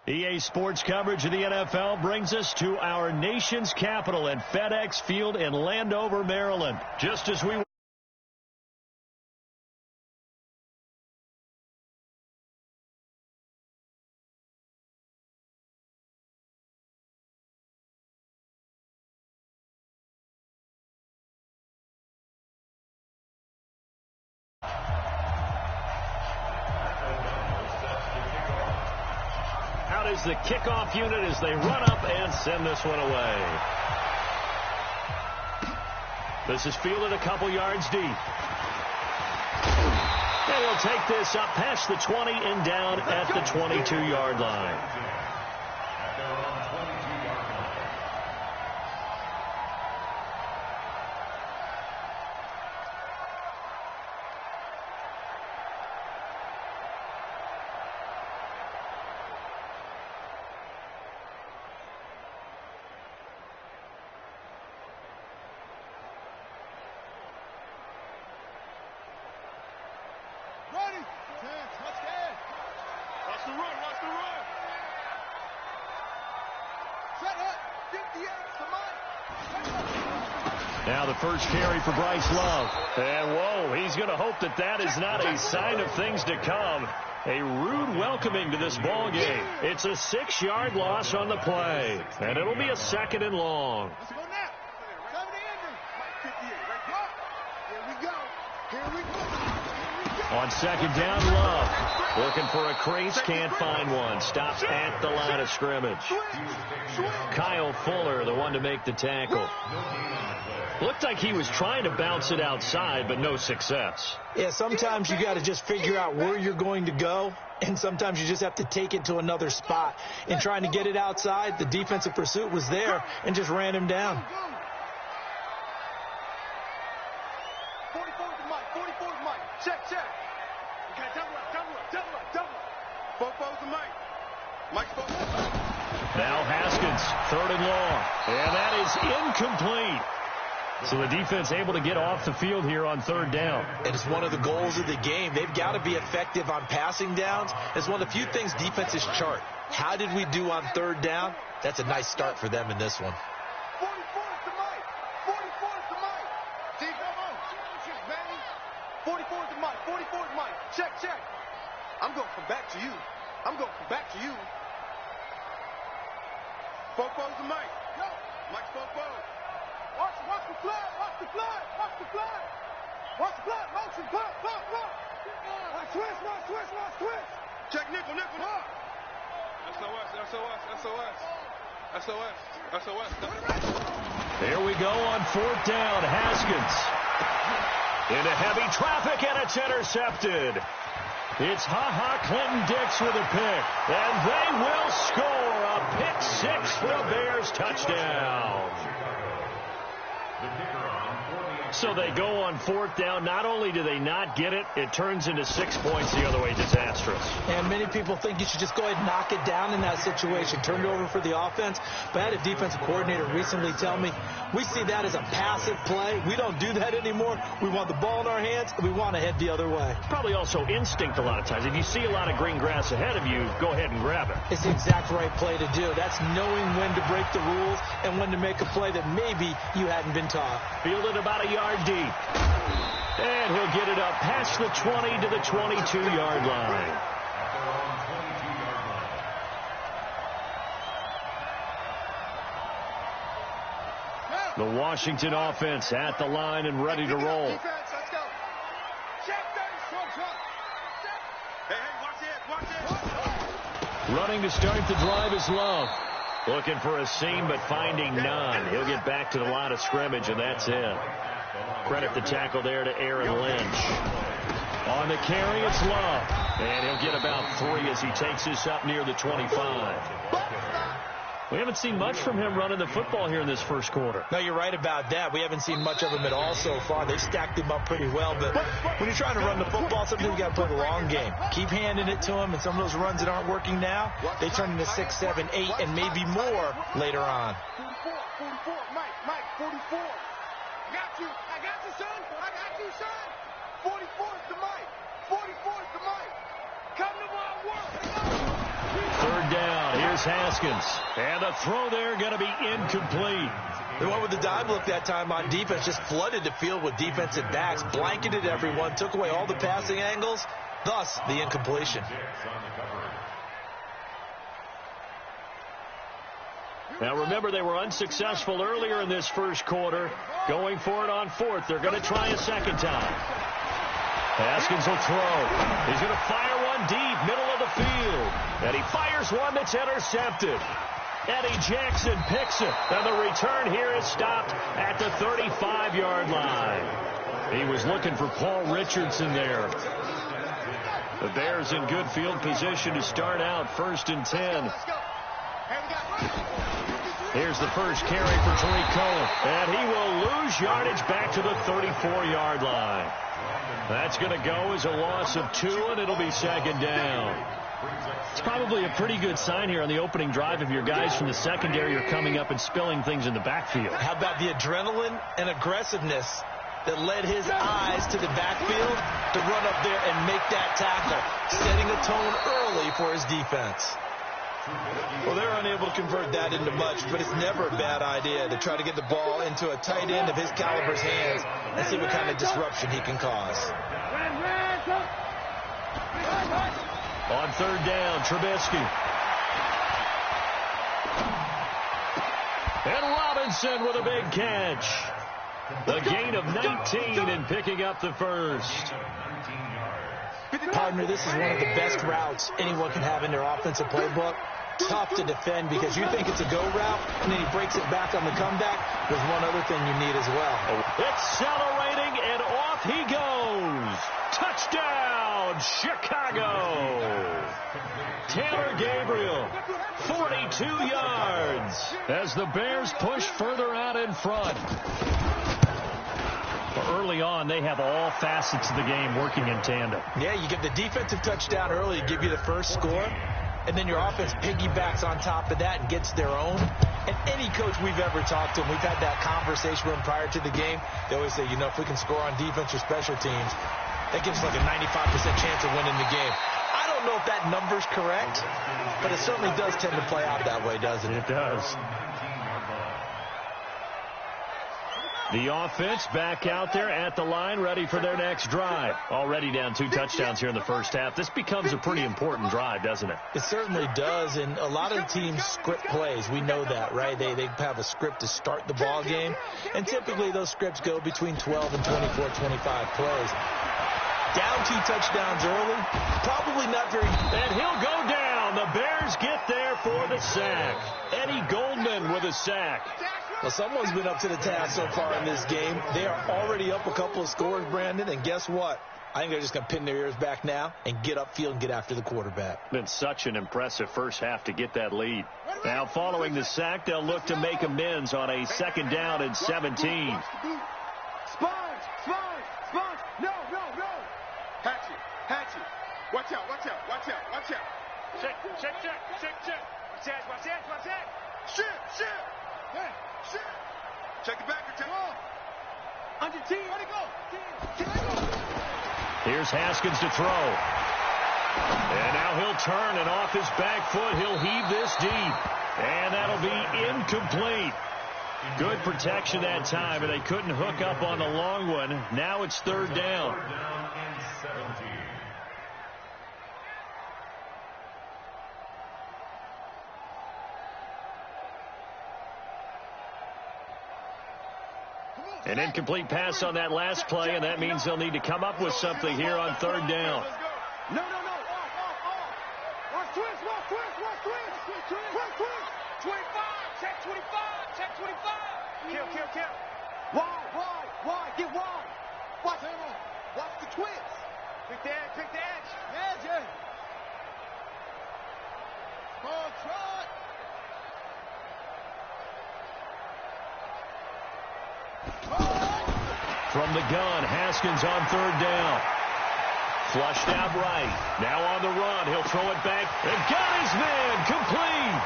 EA Sports coverage of the NFL brings us to our nation's capital at FedEx Field in Landover, Maryland. Just as we out is the kickoff unit as they run up and send this one away. This is fielded a couple yards deep. And he'll take this up past the 20 and down at the 22-yard line. Now the first carry for Bryce Love. And, whoa, he's going to hope that that is not a sign of things to come. A rude welcoming to this ball game. It's a 6-yard loss on the play. And it'll be a 2nd and long. Let's go now. Cover the ending. Here we go. Here we go. On 2nd down, Love. Looking for a crease, can't find one. Stops at the line of scrimmage. Kyle Fuller, the one to make the tackle. Looked like he was trying to bounce it outside, but no success. Yeah, sometimes you got to just figure out where you're going to go, and sometimes you just have to take it to another spot. In trying to get it outside, the defensive pursuit was there and just ran him down. 44 to Mike. 44 to Mike. Check. You got double up. Four to Mike. Mike's four. Now Haskins, 3rd and long. And that is incomplete. So the defense able to get off the field here on 3rd down. And it's one of the goals of the game. They've got to be effective on passing downs. It's one of the few things defenses chart. How did we do on 3rd down? That's a nice start for them in this one. 44 to Mike. 44 to Mike. D, come on. 44 to Mike. 44 to Mike. Check. I'm going to come back to you. Four to Mike. Yo. Mike's 4. Watch the flag. Watch the flag. Motion. Pull. Watch twist. Check nickel. SOS. There we go on 4th down. Haskins into heavy traffic, and it's intercepted. It's Clinton-Dix with a pick, and they will score a pick 6 for a Bears touchdown. So they go on 4th down. Not only do they not get it, it turns into 6 points the other way. Disastrous. And many people think you should just go ahead and knock it down in that situation. Turn it over for the offense. But I had a defensive coordinator recently tell me, we see that as a passive play. We don't do that anymore. We want the ball in our hands, and we want to head the other way. Probably also instinct a lot of times. If you see a lot of green grass ahead of you, go ahead and grab it. It's the exact right play to do. That's knowing when to break the rules and when to make a play that maybe you hadn't been taught. Fielded about a yard deep. And he'll get it up past the 20 to the 22-yard line. The Washington offense at the line and ready to roll. Let's go. Hey, watch it. Running to start the drive is Love. Looking for a seam, but finding none. He'll get back to the line of scrimmage, and that's it. Credit the tackle there to Aaron Lynch. On the carry, it's Love. And he'll get about 3 as he takes this up near the 25. We haven't seen much from him running the football here in this first quarter. No, you're right about that. We haven't seen much of him at all so far. They've stacked him up pretty well. But when you're trying to run the football, sometimes you got to play the long game. Keep handing it to him, and some of those runs that aren't working now, they turn into 6, 7, 8, and maybe more later on. 44, Mike, 44. I got you, son. 44 is the Mike. 44 is the Mike. Come to my work. Third down. Here's Haskins. And the throw there going to be incomplete. They went with the dive look that time on defense, just flooded the field with defensive backs, blanketed everyone, took away all the passing angles, thus the incompletion. Now remember, they were unsuccessful earlier in this first quarter. Going for it on fourth. They're going to try a second time. Haskins will throw. He's going to fire one deep, middle of the field. And he fires one that's intercepted. Eddie Jackson picks it. And the return here is stopped at the 35-yard line. He was looking for Paul Richardson there. The Bears in good field position to start out 1st and 10. Here's the first carry for Tariq Cohen. And he will lose yardage back to the 34-yard line. That's going to go as a loss of 2, and it'll be second down. It's probably a pretty good sign here on the opening drive if your guys from the secondary are coming up and spilling things in the backfield. How about the adrenaline and aggressiveness that led his eyes to the backfield to run up there and make that tackle, setting a tone early for his defense. Well, they're unable to convert that into much, but it's never a bad idea to try to get the ball into a tight end of his caliber's hands and see what kind of disruption he can cause. On third down, Trubisky. And Robinson with a big catch. The gain of 19 and picking up the first. Partner, this is one of the best routes anyone can have in their offensive playbook. Tough to defend because you think it's a go route, and then he breaks it back on the comeback. There's one other thing you need as well. Accelerating, and off he goes. Touchdown, Chicago. Taylor Gabriel, 42 yards, as the Bears push further out in front. Early on, they have all facets of the game working in tandem. Yeah, you get the defensive touchdown early, give you the first score, and then your offense piggybacks on top of that and gets their own. And any coach we've ever talked to, and we've had that conversation with them prior to the game, they always say, you know, if we can score on defense or special teams, that gives us like a 95% chance of winning the game. I don't know if that number's correct, but it certainly does tend to play out that way, doesn't it? It does. The offense back out there at the line, ready for their next drive. Already down 2 touchdowns here in the first half. This becomes a pretty important drive, doesn't it? It certainly does, and a lot of the teams script plays. We know that, right? They have a script to start the ball game, and typically those scripts go between 12 and 24, 25 plays. Down 2 touchdowns early, probably not very... And he'll go down. The Bears get there for the sack. Eddie Goldman with a sack. Well, someone's been up to the task so far in this game. They are already up a couple of scores, Brandon, and guess what? I think they're just going to pin their ears back now and get upfield and get after the quarterback. Been such an impressive first half to get that lead. Now, following the sack, they'll look to make amends on a second down and 17. Sponge. No. Hatchet. Watch out. Check. Watch that. Shit. Check the back. Under T. Let it go. Here's Haskins to throw. And now he'll turn, and off his back foot, he'll heave this deep. And that'll be incomplete. Good protection that time, and they couldn't hook up on the long one. Now it's third down. An incomplete pass on that last play, and that means they'll need to come up with something here on third down. No. Twist. 25. Check 25. Kill. Why? Get wide. Watch the twist. Pick the edge. Yeah. Come on, trot. From the gun, Haskins on third down. Flushed out right. Now on the run. He'll throw it back. And got his man. Complete.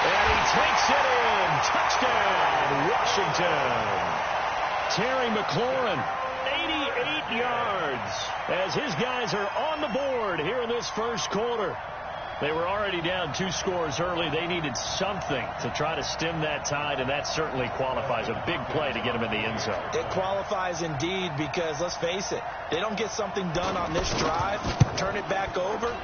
And he takes it in. Touchdown, Washington. Terry McLaurin, 88 yards. As his guys are on the board here in this first quarter. They were already down 2 scores early. They needed something to try to stem that tide, and that certainly qualifies. A big play to get them in the end zone. It qualifies indeed because, let's face it, they don't get something done on this drive, turn it back over.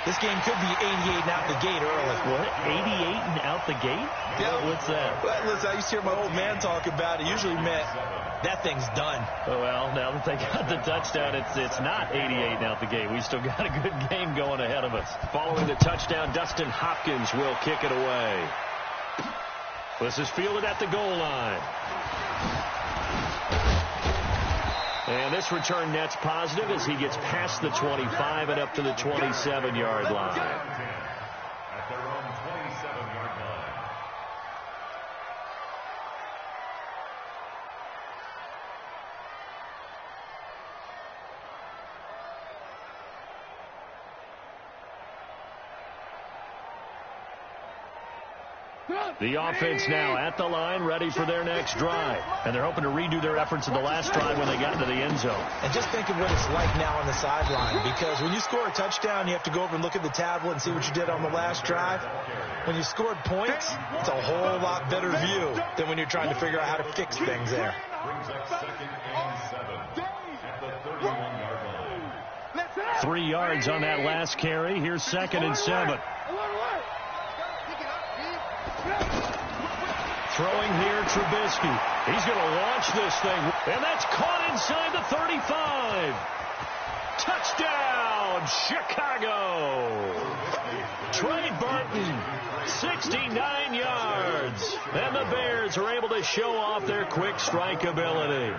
This game could be 88 and out the gate early. What? 88 and out the gate? Yeah. What's that? Well, listen, I used to hear my old man talk about it. Usually meant that thing's done. Well, now that they got the touchdown, it's not 88 and out the gate. We still got a good game going ahead of us. Following the touchdown, Dustin Hopkins will kick it away. This is fielded at the goal line. And this return net's positive as he gets past the 25 and up to the 27-yard line. At their own 27-yard line. The offense now at the line, ready for their next drive. And they're hoping to redo their efforts in the last drive when they got into the end zone. And just think of what it's like now on the sideline, because when you score a touchdown, you have to go over and look at the tablet and see what you did on the last drive. When you scored points, it's a whole lot better view than when you're trying to figure out how to fix things there. Brings up 2nd and 7 at the 31-yard line. 3 yards on that last carry. Here's 2nd and 7. Throwing here, Trubisky. He's going to launch this thing. And that's caught inside the 35. Touchdown, Chicago. Trey Burton, 69 yards. And the Bears are able to show off their quick strike ability.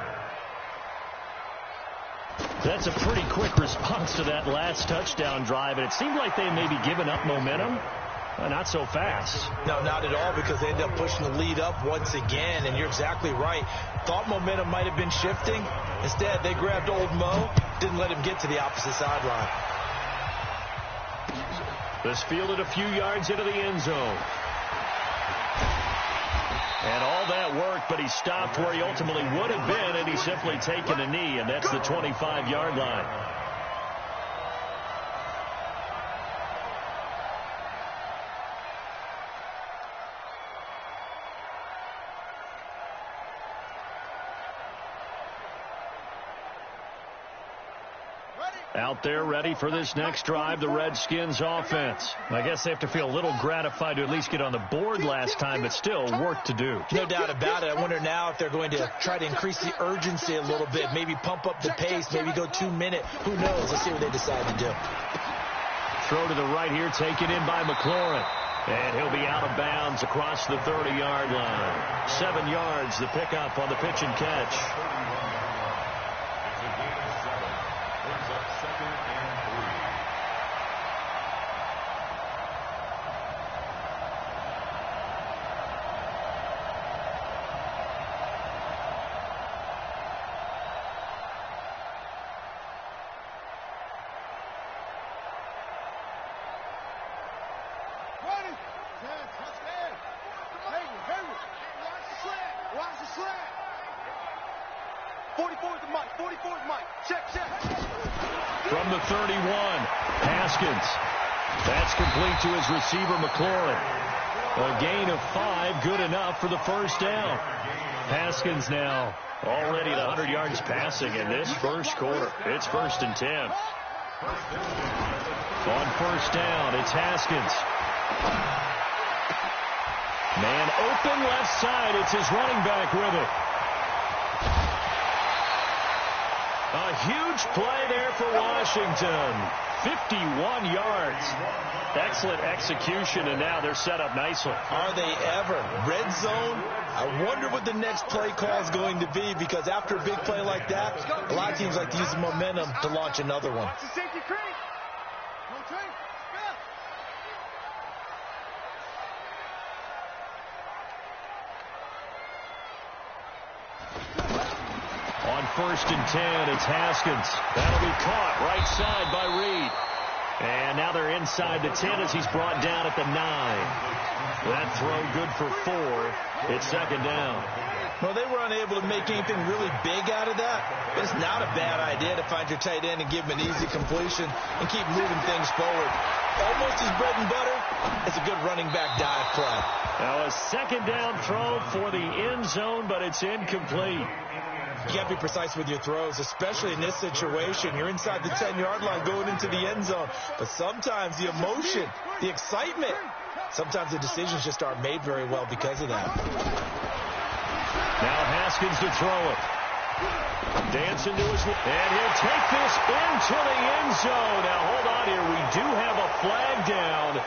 That's a pretty quick response to that last touchdown drive. And it seemed like they may be giving up momentum. Not so fast. No, not at all, because they end up pushing the lead up once again, and you're exactly right. Thought momentum might have been shifting. Instead, they grabbed old Mo, didn't let him get to the opposite sideline. This fielded a few yards into the end zone. And all that work, but he stopped where he ultimately would have been, and he's simply taken a knee, and that's the 25-yard line. Out there ready for this next drive, the Redskins offense. I guess they have to feel a little gratified to at least get on the board last time, but still work to do. No doubt about it. I wonder now if they're going to try to increase the urgency a little bit, maybe pump up the pace, maybe go 2-minute. Who knows? Let's see what they decide to do. Throw to the right here, taken in by McLaurin. And he'll be out of bounds across the 30-yard line. 7 yards, the pickup on the pitch and catch. From the 31, Haskins. That's complete to his receiver, McLaurin. A gain of 5, good enough for the first down. Haskins now already at 100 yards passing in this first quarter. It's 1st and 10. On first down, it's Haskins. Man open left side. It's his running back with it. A huge play there for Washington. 51 yards. Excellent execution, and now they're set up nicely. Are they ever? Red zone? I wonder what the next play call is going to be, because after a big play like that, a lot of teams like to use the momentum to launch another one. 1st and 10. It's Haskins. That'll be caught right side by Reed. And now they're inside the 10 as he's brought down at the 9. That throw good for 4. It's 2nd down. Well, they were unable to make anything really big out of that. But it's not a bad idea to find your tight end and give him an easy completion and keep moving things forward. Almost his bread and butter. It's a good running back dive play. Now a 2nd down throw for the end zone, but it's incomplete. You got to be precise with your throws, especially in this situation. You're inside the 10-yard line going into the end zone. But sometimes the emotion, the excitement, sometimes the decisions just aren't made very well because of that. Now Haskins to throw it. Dancing to his left. And he'll take this into the end zone. Now hold on here. We do have a flag down.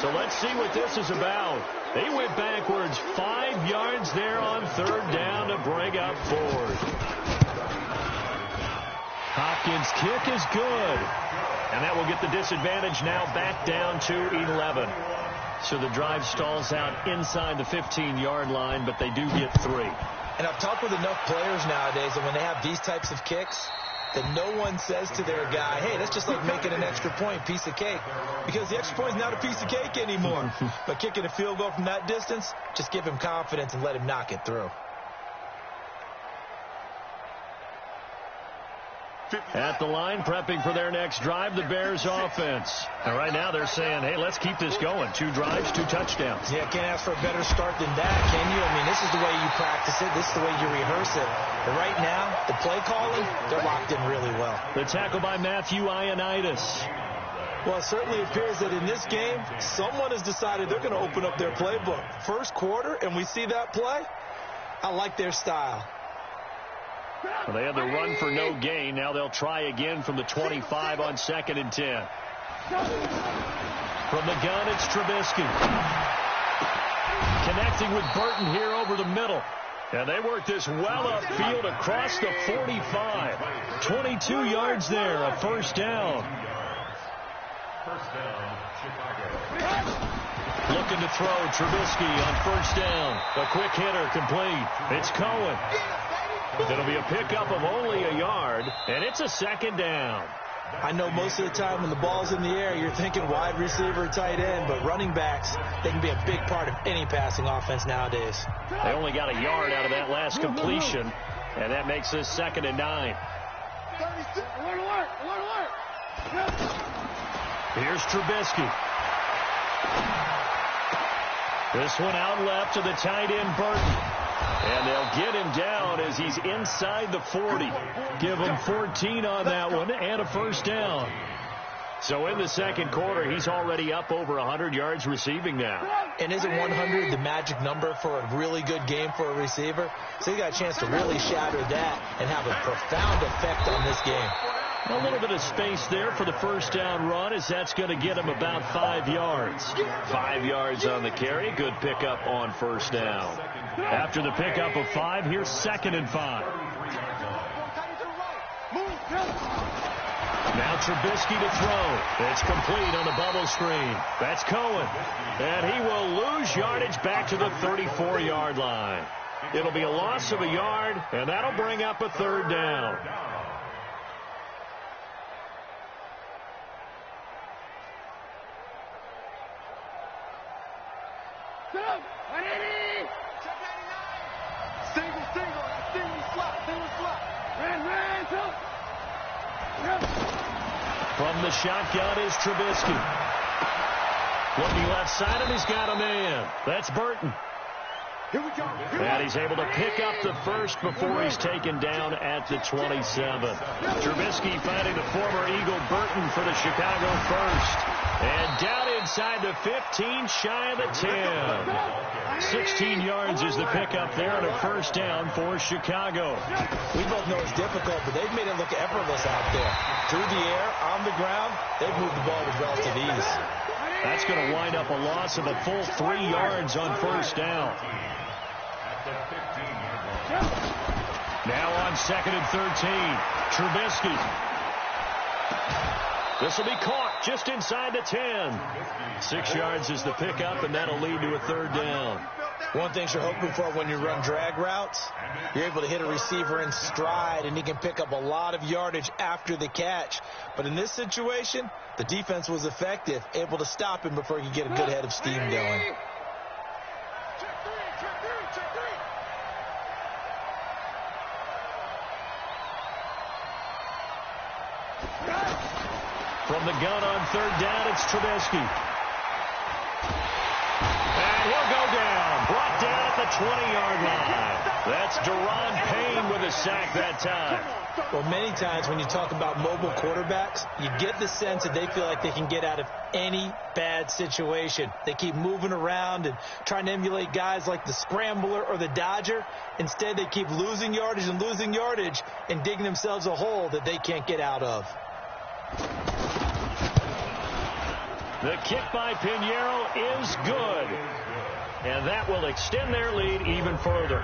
So let's see what this is about. They went backwards 5 yards there on 3rd down to bring up 4th. Hopkins' kick is good. And that will get the disadvantage now back down to 11. So the drive stalls out inside the 15-yard line, but they do get 3. And I've talked with enough players nowadays that when they have these types of kicks, that no one says to their guy, hey, that's just like making an extra point, piece of cake. Because the extra point is not a piece of cake anymore. But kicking a field goal from that distance, just give him confidence and let him knock it through. At the line, prepping for their next drive, the Bears offense. And right now they're saying, hey, let's keep this going. 2 drives, 2 touchdowns. Yeah, can't ask for a better start than that, can you? I mean, this is the way you practice it. This is the way you rehearse it. But right now, the play calling, they're locked in really well. The tackle by Matthew Ioannidis. Well, it certainly appears that in this game, someone has decided they're going to open up their playbook. First quarter, and we see that play. I like their style. Well, they had the run for no gain. Now they'll try again from the 25 on 2nd and 10. From the gun, it's Trubisky. Connecting with Burton here over the middle. And they work this well upfield across the 45. 22 yards there, a 1st down. Looking to throw, Trubisky on 1st down. A quick hitter complete. It's Cohen. It'll be a pickup of only a yard, and it's a 2nd down. I know most of the time when the ball's in the air, you're thinking wide receiver, tight end, but running backs, they can be a big part of any passing offense nowadays. They only got a yard out of that last completion, and that makes this 2nd and 9. Here's Trubisky. This one out left to the tight end, Burton. And they'll get him down as he's inside the 40. Give him 14 on that one and a 1st down. So in the 2nd quarter, he's already up over 100 yards receiving now. And isn't 100 the magic number for a really good game for a receiver? So you got a chance to really shatter that and have a profound effect on this game. A little bit of space there for the 1st down run as that's going to get him about 5 yards. 5 yards on the carry. Good pickup on 1st down. After the pickup of 5, here's 2nd and 5. Now Trubisky to throw. It's complete on the bubble screen. That's Cohen. And he will lose yardage back to the 34-yard line. It'll be a loss of a yard, and that'll bring up a 3rd down. From the shotgun is Trubisky. Looking left side of him, he's got a man. That's Burton. Here we go. And he's able to pick up the 1st before he's taken down at the 27. Trubisky finding the former Eagle Burton for the Chicago 1st. And down inside the 15, shy of the 10. 16 yards is the pickup there and a 1st down for Chicago. We both know it's difficult, but they've made it look effortless out there. Through the air, on the ground, they've moved the ball with relative ease. That's going to wind up a loss of a full 3 yards on 1st down. Now on 2nd and 13, Trubisky. This will be caught just inside the 10. 6 yards is the pickup, and that'll lead to a 3rd down. One thing you're hoping for when you run drag routes, you're able to hit a receiver in stride, and he can pick up a lot of yardage after the catch. But in this situation, the defense was effective, able to stop him before he could get a good head of steam going. From the gun on third down, it's Trubisky. And he'll go down. Brought down at the 20-yard line. That's Deron Payne with a sack that time. Well, many times when you talk about mobile quarterbacks, you get the sense that they feel like they can get out of any bad situation. They keep moving around and trying to emulate guys like the Scrambler or the Dodger. Instead, they keep losing yardage and digging themselves a hole that they can't get out of. The kick by Pinheiro is good. And that will extend their lead even further.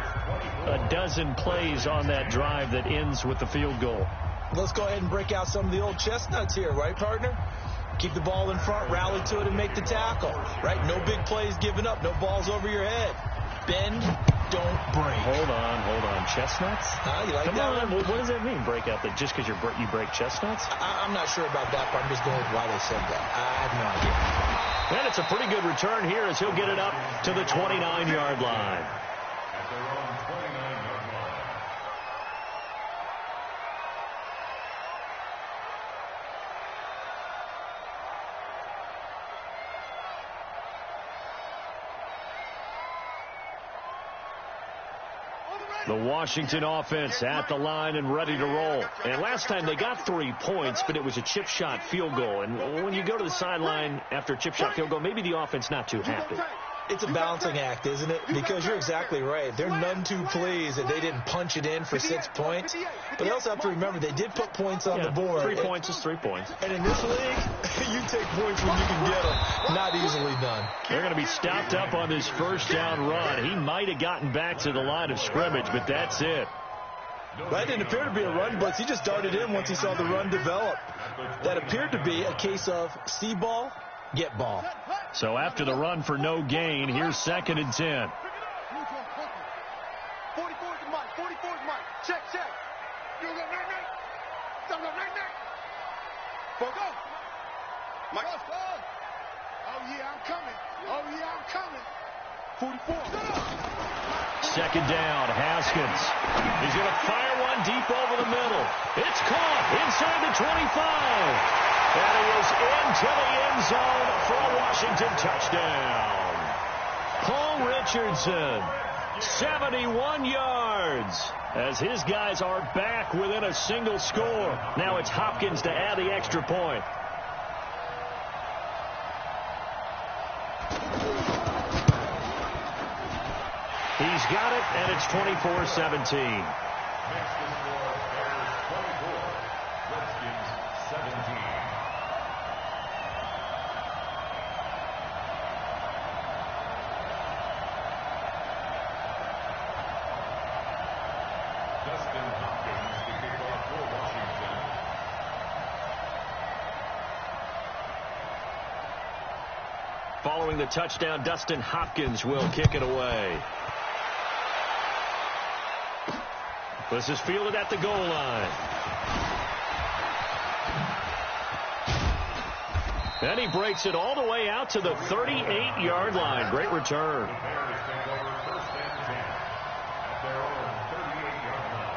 A dozen plays on that drive that ends with the field goal. Let's go ahead and break out some of the old chestnuts here, right, partner? Keep the ball in front, rally to it, and make the tackle, right? No big plays given up, no balls over your head. Bend, don't break. Hold on. Chestnuts? You like Come that on. one? What does that mean, break out? That just because you break chestnuts? I'm not sure about that, but I'm just going with why they said that. I have no idea. And it's a pretty good return here as he'll get it up to the 29-yard line. At their own 29-yard line. The Washington offense at the line and ready to roll. And last time they got 3 points, but it was a chip shot field goal. And when you go to the sideline after a chip shot field goal, maybe the offense not too happy. It's a balancing act, isn't it? Because you're exactly right. They're none too pleased that they didn't punch it in for 6 points. But they also have to remember they did put points on the board. 3 points is 3 points. And in this league, you take points when you can get them. Not easily done. They're going to be stopped up on this first down run. He might have gotten back to the line of scrimmage, but that's it. That didn't appear to be a run blitz. He just darted in once he saw the run develop. That appeared to be a case of see ball, get ball. So after the run for no gain, here's 2nd and 10. 44 is Mike. 44 is Mike. Check. You go night. Go night. Go. Mike. Oh, yeah, I'm coming. 44. 2nd down, Haskins. He's going to fire one deep over the middle. It's caught inside the 25. And he is into the end zone for a Washington touchdown. Paul Richardson, 71 yards, as his guys are back within a single score. Now it's Hopkins to add the extra point. He's got it, and it's 24-17. Next is for Bears 24, Redskins 17. Dustin Hopkins to kick off for Washington. Following the touchdown, Dustin Hopkins will kick it away. This is fielded at the goal line. And he breaks it all the way out to the 38-yard line. Great return. The Bears take over 1st and 10 at their own 38-yard line.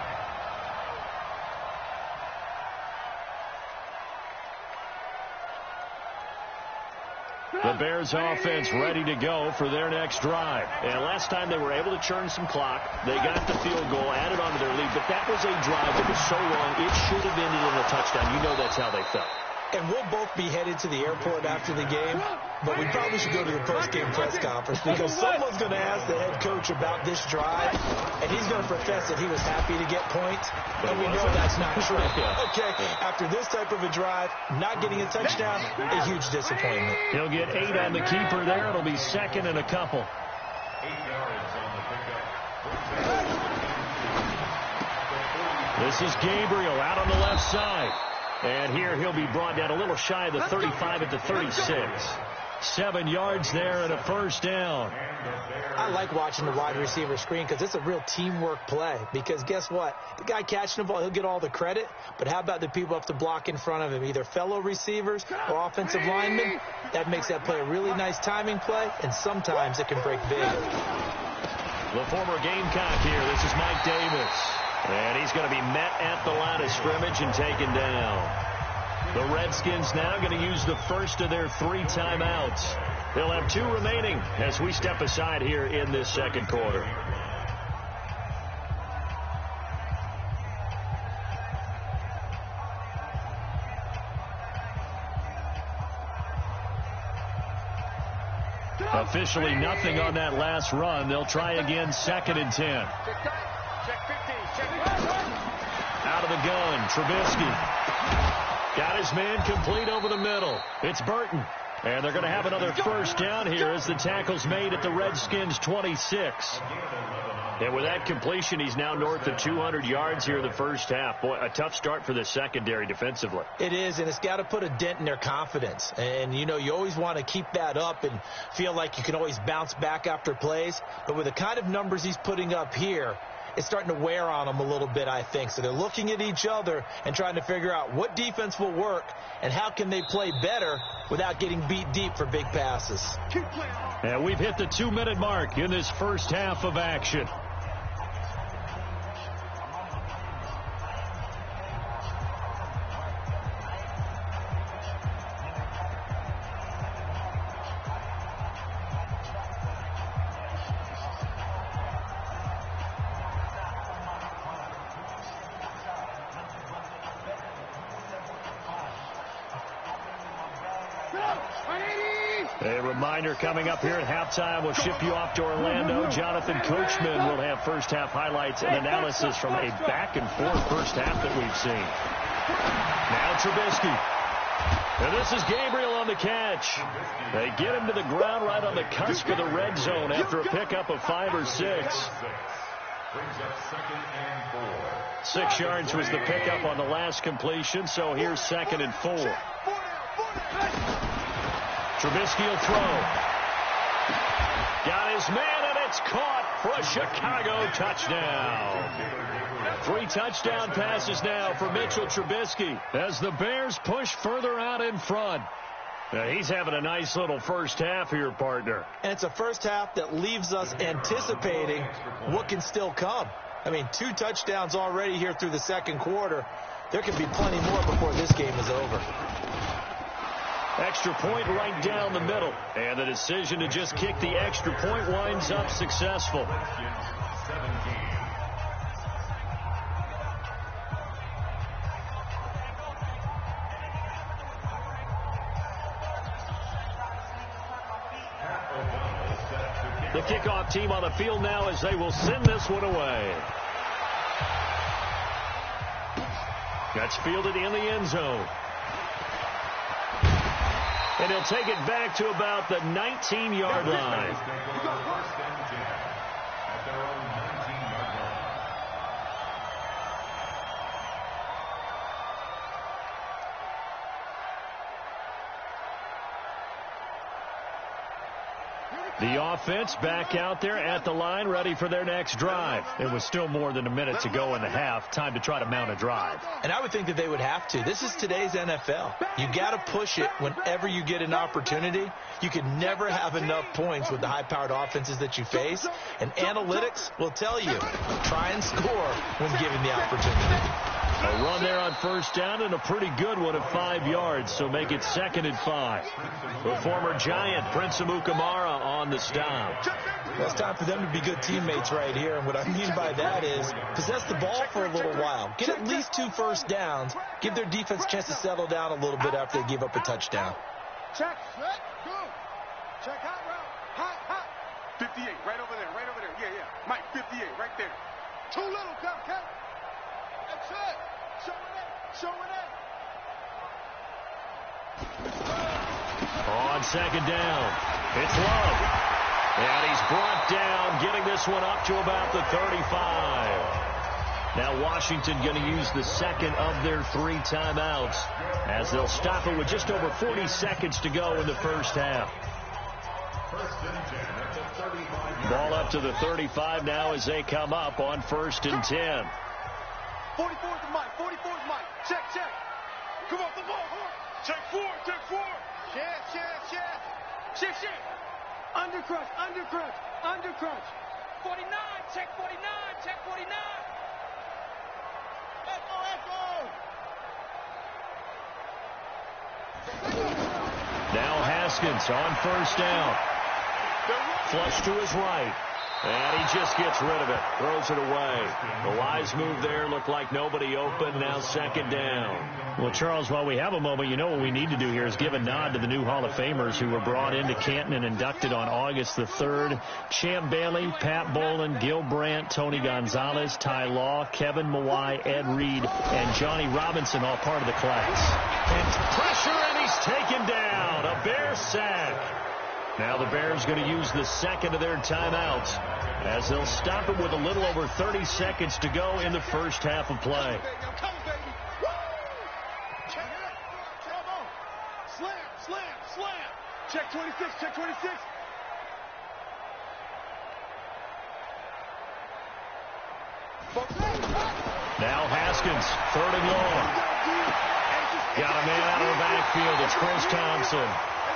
The Bears offense ready to go for their next drive. And last time they were able to churn some clock. They got the field goal, added on to their lead. But that was a drive that was so long, it should have ended in a touchdown. You know that's how they felt. And we'll both be headed to the airport after the game, but we probably should go to the post-game press conference because someone's going to ask the head coach about this drive, and he's going to profess that he was happy to get points, and we know that's not true. Okay, after this type of a drive, not getting a touchdown, a huge disappointment. He'll get 8 on the keeper there. It'll be 2nd and a couple. 8 yards on the pickup. This is Gabriel out on the left side. And here he'll be brought down a little shy of the 35 at the 36. 7 yards there and a first down. I like watching the wide receiver screen because it's a real teamwork play. Because guess what? The guy catching the ball, he'll get all the credit. But how about the people up to block in front of him, either fellow receivers or offensive linemen? That makes that play a really nice timing play, and sometimes it can break big. The former Gamecock here. This is Mike Davis. And he's going to be met at the line of scrimmage and taken down. The Redskins now going to use the first of their 3 timeouts. They'll have 2 remaining as we step aside here in this second quarter. Officially nothing on that last run. They'll try again, 2nd and 10. Out of the gun, Trubisky. Got his man complete over the middle. It's Burton. And they're going to have another first down here as the tackle's made at the Redskins' 26. And with that completion, he's now north of 200 yards here in the first half. Boy, a tough start for the secondary defensively. It is, and it's got to put a dent in their confidence. And, you know, you always want to keep that up and feel like you can always bounce back after plays. But with the kind of numbers he's putting up here, it's starting to wear on them a little bit, I think. So they're looking at each other and trying to figure out what defense will work and how can they play better without getting beat deep for big passes. And we've hit the 2-minute mark in this first half of action. A reminder coming up here at halftime. We'll ship you off to Orlando. Jonathan Coachman will have first half highlights and analysis from a back-and-forth first half that we've seen. Now Trubisky. And this is Gabriel on the catch. They get him to the ground right on the cusp of the red zone after a pickup of 5 or 6. 6 yards was the pickup on the last completion, so here's 2nd and 4. Trubisky will throw. Got his man, and it's caught for a Chicago touchdown. 3 touchdown passes now for Mitchell Trubisky as the Bears push further out in front. He's having a nice little first half here, partner. And it's a first half that leaves us anticipating what can still come. I mean, 2 touchdowns already here through the second quarter. There could be plenty more before this game is over. Extra point right down the middle. And the decision to just kick the extra point winds up successful. The kickoff team on the field now as they will send this one away. That's fielded in the end zone. And he'll take it back to about the 19-yard line. The offense back out there at the line, ready for their next drive. It was still more than a minute to go in the half. Time to try to mount a drive. And I would think that they would have to. This is today's NFL. You got to push it whenever you get an opportunity. You can never have enough points with the high-powered offenses that you face. And analytics will tell you, try and score when given the opportunity. A run there on first down and a pretty good one at 5 yards, so make it 2nd and 5. The former Giant, Prince Amukamara, on the stop. Well, it's time for them to be good teammates right here, and what I mean by that is possess the ball for a little while. Get at least 2 first downs. Give their defense a chance to settle down a little bit after they give up a touchdown. Check, set, go. Check, hot route. Hot, hot. 58, right over there, right over there. Yeah, yeah. Mike, 58, right there. Too little, Cupcake. That's it. Show it in. Show it in. On second down, it's Love. And he's brought down, getting this one up to about the 35. Now Washington going to use the second of their 3 timeouts as they'll stop it with just over 40 seconds to go in the first half. First and 10 at the 35. Ball up to the 35 now as they come up on 1st and 10. 44's Mike. 44's Mike. Check, check. Come on, come on. Check 4, check 4. Share. Share. Undercrunch. 49, check 49, check 49. Now Haskins on 1st down. Flush to his right. And he just gets rid of it. Throws it away. The wise move there. Looked like nobody open. Now 2nd down. Well, Charles, while we have a moment, you know what we need to do here is give a nod to the new Hall of Famers who were brought into Canton and inducted on August the 3rd. Champ Bailey, Pat Bolin, Gil Brandt, Tony Gonzalez, Ty Law, Kevin Mawai, Ed Reed, and Johnny Robinson, all part of the class. And pressure, and he's taken down. A Bear sack. Now the Bears going to use the second of their timeouts as they'll stop it with a little over 30 seconds to go in the first half of play. Slam. Check 26. Now Haskins, 3rd and long. Got a man out of the backfield. It's Chris Thompson.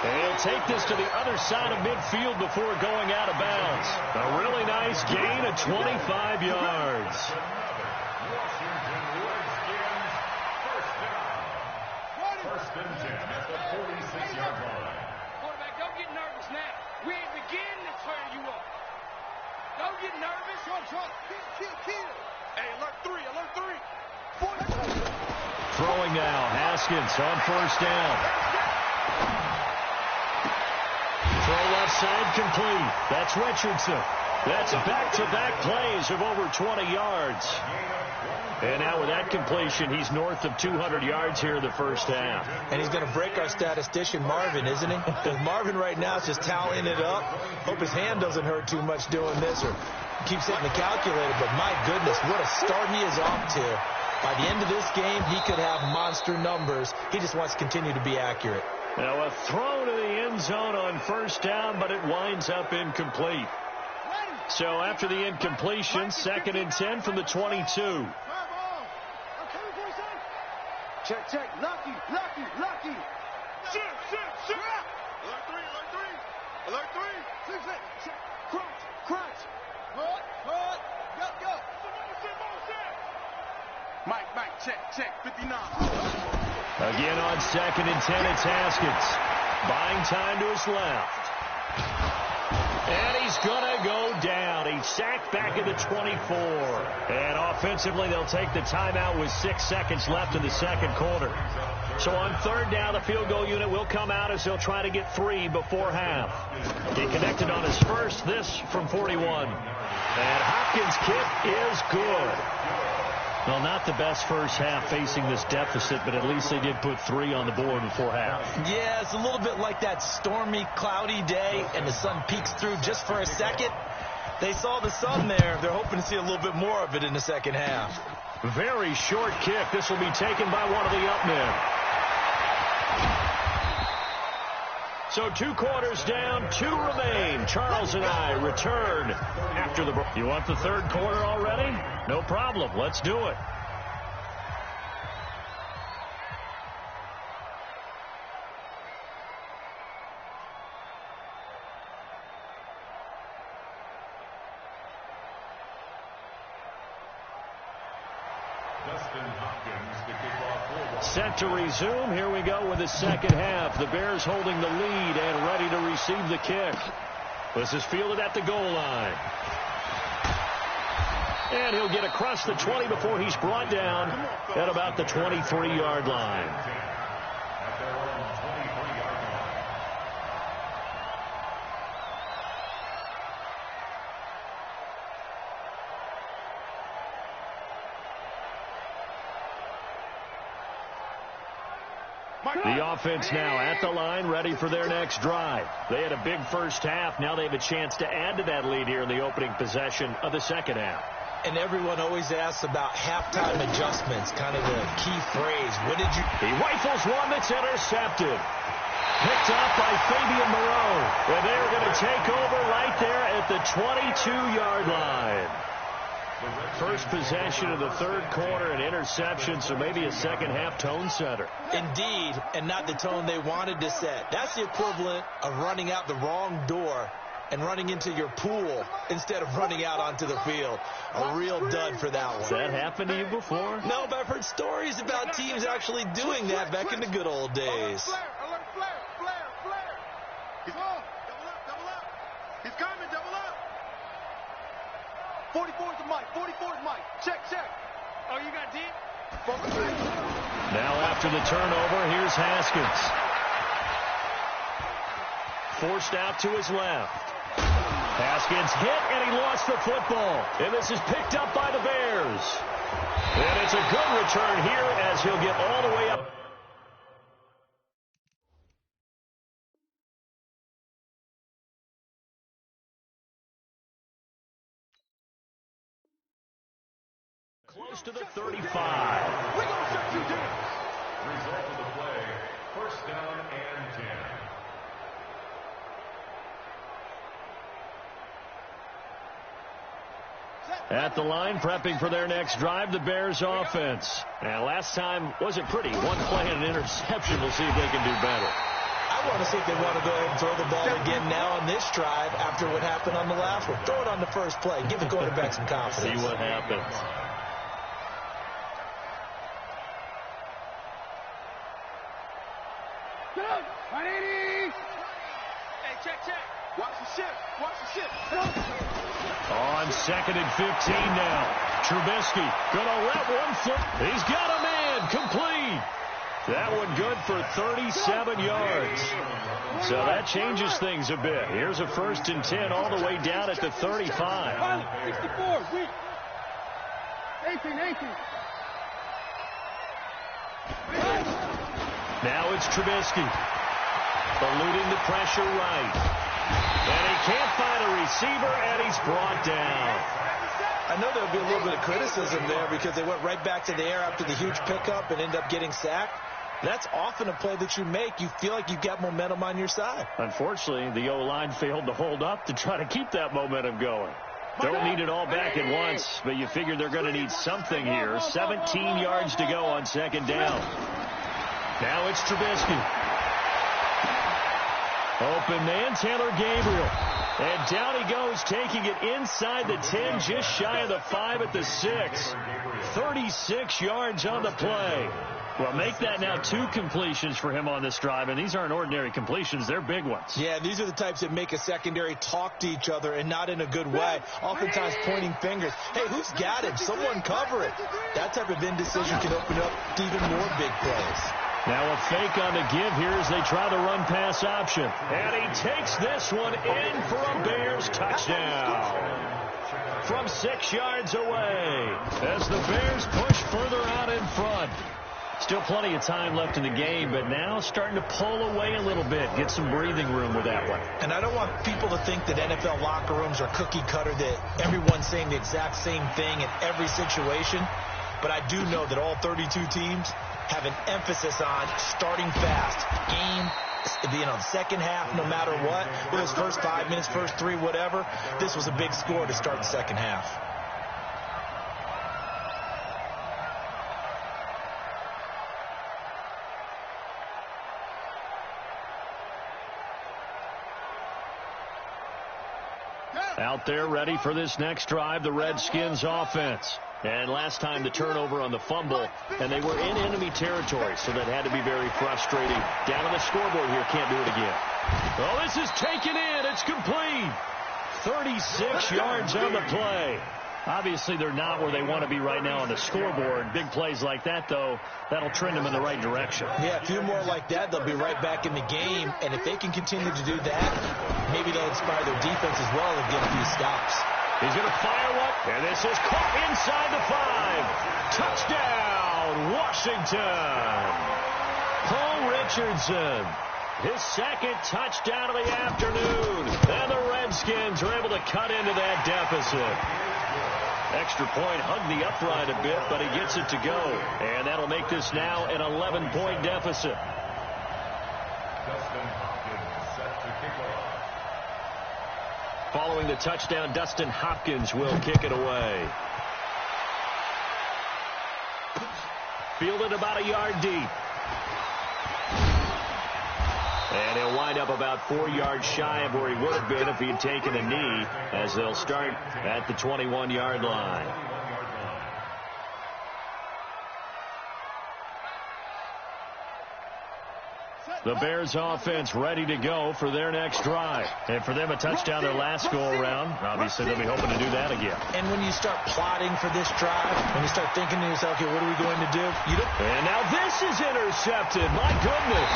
They'll take this to the other side of midfield before going out of bounds. A really nice gain of 25 yards. First and 10 at the 46-yard line. Quarterback, don't get nervous now. We ain't beginning to turn you up. Don't get nervous. Kill. Hey, alert 3. Throwing now, Haskins on 1st down. Throw left side complete. That's Richardson. That's back-to-back plays of over 20 yards. And now with that completion, he's north of 200 yards here in the first half. And he's going to break our statistician, Marvin, isn't he? Because Marvin right now is just tallying it up. Hope his hand doesn't hurt too much doing this or keeps hitting the calculator. But my goodness, what a start he is off to. By the end of this game, he could have monster numbers. He just wants to continue to be accurate. Now a throw to the end zone on 1st down, but it winds up incomplete. So after the incompletion, 2nd and 10 from the 22. Check. Lucky. Sit. Alert 3. Crunch. Hood. Go. Mike, check. 59. Again on 2nd and 10, it's Haskins. Buying time to his left. And he's going to go down. He's sacked back at the 24. And offensively, they'll take the timeout with 6 seconds left in the second quarter. So on 3rd down, the field goal unit will come out as they'll try to get 3 before half. He connected on his first, this from 41. And Hopkins' kick is good. Well, not the best first half facing this deficit, but at least they did put 3 on the board before half. Yeah, it's a little bit like that stormy, cloudy day, and the sun peeks through just for a second. They saw the sun there. They're hoping to see a little bit more of it in the second half. Very short kick. This will be taken by one of the up men. So 2 quarters down, 2 remain. Charles and I return after the break. You want the 3rd quarter already? No problem. Let's do it. Set to resume. Here we go with the second half. The Bears holding the lead and ready to receive the kick. This is fielded at the goal line. And he'll get across the 20 before he's brought down at about the 23-yard line. The offense now at the line, ready for their next drive. They had a big first half. Now they have a chance to add to that lead here in the opening possession of the second half. And everyone always asks about halftime adjustments, kind of the key phrase. What did you... He rifles one that's intercepted. Picked up by Fabian Moreau. And they're going to take over right there at the 22-yard line. First possession of the third quarter, an interception, so maybe a second-half tone setter. Indeed, and not the tone they wanted to set. That's the equivalent of running out the wrong door and running into your pool instead of running out onto the field. A real dud for that one. Has that happened to you before? No, but I've heard stories about teams actually doing that back in the good old days. Alert, flare. He's on. Double up. He's coming, double up. 44 is the mic. Check. Oh, you got deep? Now after the turnover, here's Haskins. Forced out to his left. Haskins hit, and he lost the football. And this is picked up by the Bears. And it's a good return here as he'll get all the way up. Close to the 35. We're going to shut you down. Result of the play, first down and 10. At the line, prepping for their next drive, the Bears offense. And last time wasn't pretty. One play and an interception. We'll see if they can do better. I want to see if they want to go ahead and throw the ball again now on this drive after what happened on the last one. Throw it on the first play. Give the quarterback some confidence. See what happens. Good. 180. Hey, check. Watch the ship. On 2nd and 15 now. Trubisky gonna let one flip. He's got a man. Complete. That one good for 37 yards. So that changes things a bit. Here's a 1st and 10 all the way down at the 35. 64. Weak. 18. Now it's Trubisky. Eluding the pressure right. And he can't find a receiver, and he's brought down. I know there'll be a little bit of criticism there because they went right back to the air after the huge pickup and ended up getting sacked. That's often a play that you make. You feel like you've got momentum on your side. Unfortunately, the O-line failed to hold up to try to keep that momentum going. Don't need it all back at once, but you figure they're going to need something here. 17 yards to go on 2nd down. Now it's Trubisky. Open man, Taylor Gabriel. And down he goes, taking it inside the 10, just shy of the 5 at the 6. 36 yards on the play. Well, make that now 2 completions for him on this drive, and these aren't ordinary completions. They're big ones. Yeah, these are the types that make a secondary talk to each other and not in a good way. Oftentimes pointing fingers. Hey, who's got it? Someone cover it. That type of indecision can open up to even more big plays. Now a fake on the give here as they try the run-pass option. And he takes this one in for a Bears touchdown. From 6 yards away as the Bears push further out in front. Still plenty of time left in the game, but now starting to pull away a little bit. Get some breathing room with that one. And I don't want people to think that NFL locker rooms are cookie cutter, that everyone's saying the exact same thing in every situation. But I do know that all 32 teams have an emphasis on starting fast. Second half, no matter what. Whether it's first 5 minutes, first 3, whatever. This was a big score to start the second half. Out there ready for this next drive, the Redskins offense. And last time the turnover on the fumble, and they were in enemy territory, so that had to be very frustrating. Down on the scoreboard here, can't do it again. Oh, this is taken in. It's complete. 36 yards on the play. Obviously, they're not where they want to be right now on the scoreboard. Big plays like that, though, that'll trend them in the right direction. Yeah, a few more like that, they'll be right back in the game. And if they can continue to do that, maybe they'll inspire their defense as well and get a few stops. He's going to fire one, and this is caught inside the 5. Touchdown, Washington. Paul Richardson, his second touchdown of the afternoon. And the Redskins are able to cut into that deficit. Extra point hugged the upright a bit, but he gets it to go. And that'll make this now an 11-point deficit. Following the touchdown, Dustin Hopkins will kick it away. Fielded about a yard deep. And he'll wind up about 4 yards shy of where he would have been if he had taken a knee, as they'll start at the 21-yard line. The Bears offense ready to go for their next drive. And for them, a touchdown their last go-around. Obviously, they'll be hoping to do that again. And when you start plotting for this drive, when you start thinking to yourself, okay, what are we going to do? And now this is intercepted. My goodness.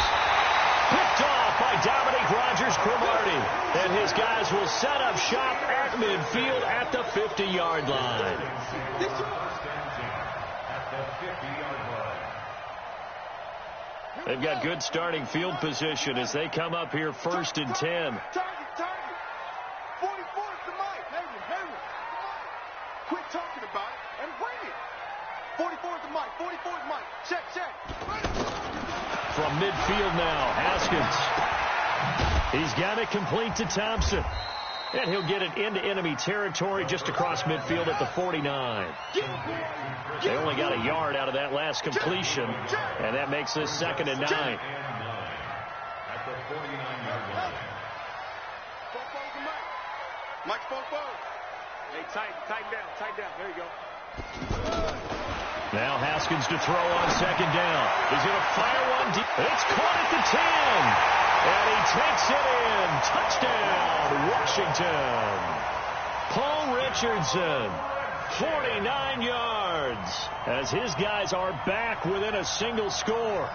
Picked off by Dominique Rodgers-Cromartie. And his guys will set up shop at midfield at the 50-yard line. They've got good starting field position as they come up here 1st and 10. Target. 44 is the mic. Hayward. Quit talking about it and bring it. 44 is the mic. 44 is the mic. Check. From midfield now, Haskins. He's got it complete to Thompson. And he'll get it into enemy territory just across midfield at the 49. They only got a yard out of that last completion, and that makes this 2nd and 9. At the 49-yard line. Fofo's the mic. Mike Fofo. Hey, tighten down. There you go. Now Haskins to throw on 2nd down. He's going to fire one deep. It's caught at the 10. And he takes it in. Touchdown, Washington. Paul Richardson, 49 yards, as his guys are back within a single score.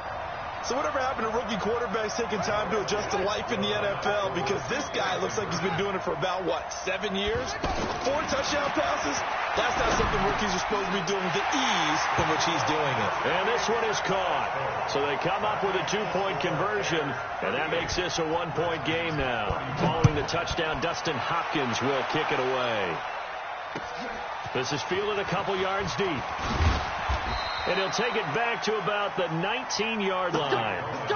So whatever happened to rookie quarterbacks taking time to adjust to life in the NFL? Because this guy looks like he's been doing it for about, 7 years? 4 touchdown passes? That's not something rookies are supposed to be doing with the ease in which he's doing it. And this one is caught. So they come up with a 2-point conversion, and that makes this a 1-point game now. Following the touchdown, Dustin Hopkins will kick it away. This is fielded a couple yards deep. And he'll take it back to about the 19-yard line. The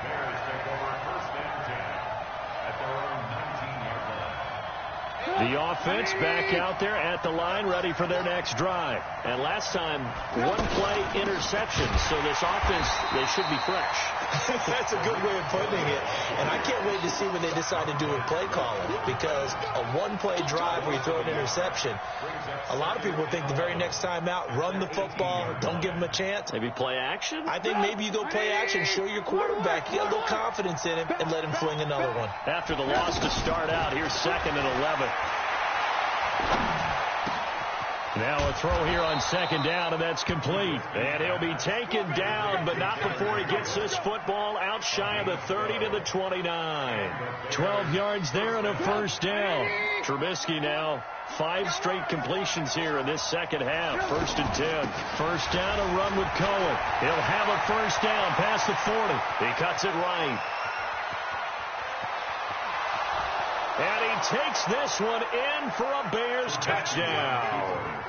Bears take over 1st and 10 at their own 19-yard line. The offense back out there at the line, ready for their next drive. And last time, 1-play interception. So this offense, they should be fresh. That's a good way of putting it. And I can't wait to see what they decide to do with play calling, because a 1-play drive where you throw an interception, a lot of people think the very next time out, run the football, don't give them a chance. Maybe play action? I think maybe you go play action, show your quarterback, you got a little confidence in him, and let him fling another one. After the loss to start out, here's 2nd and 11. Now a throw here on 2nd down, and that's complete. And he'll be taken down, but not before he gets this football out shy of the 30 to the 29. 12 yards there and a 1st down. Trubisky now 5 straight completions here in this second half. 1st and 10. 1st down, a run with Cohen. He'll have a 1st down past the 40. He cuts it right. And he takes this one in for a Bears touchdown.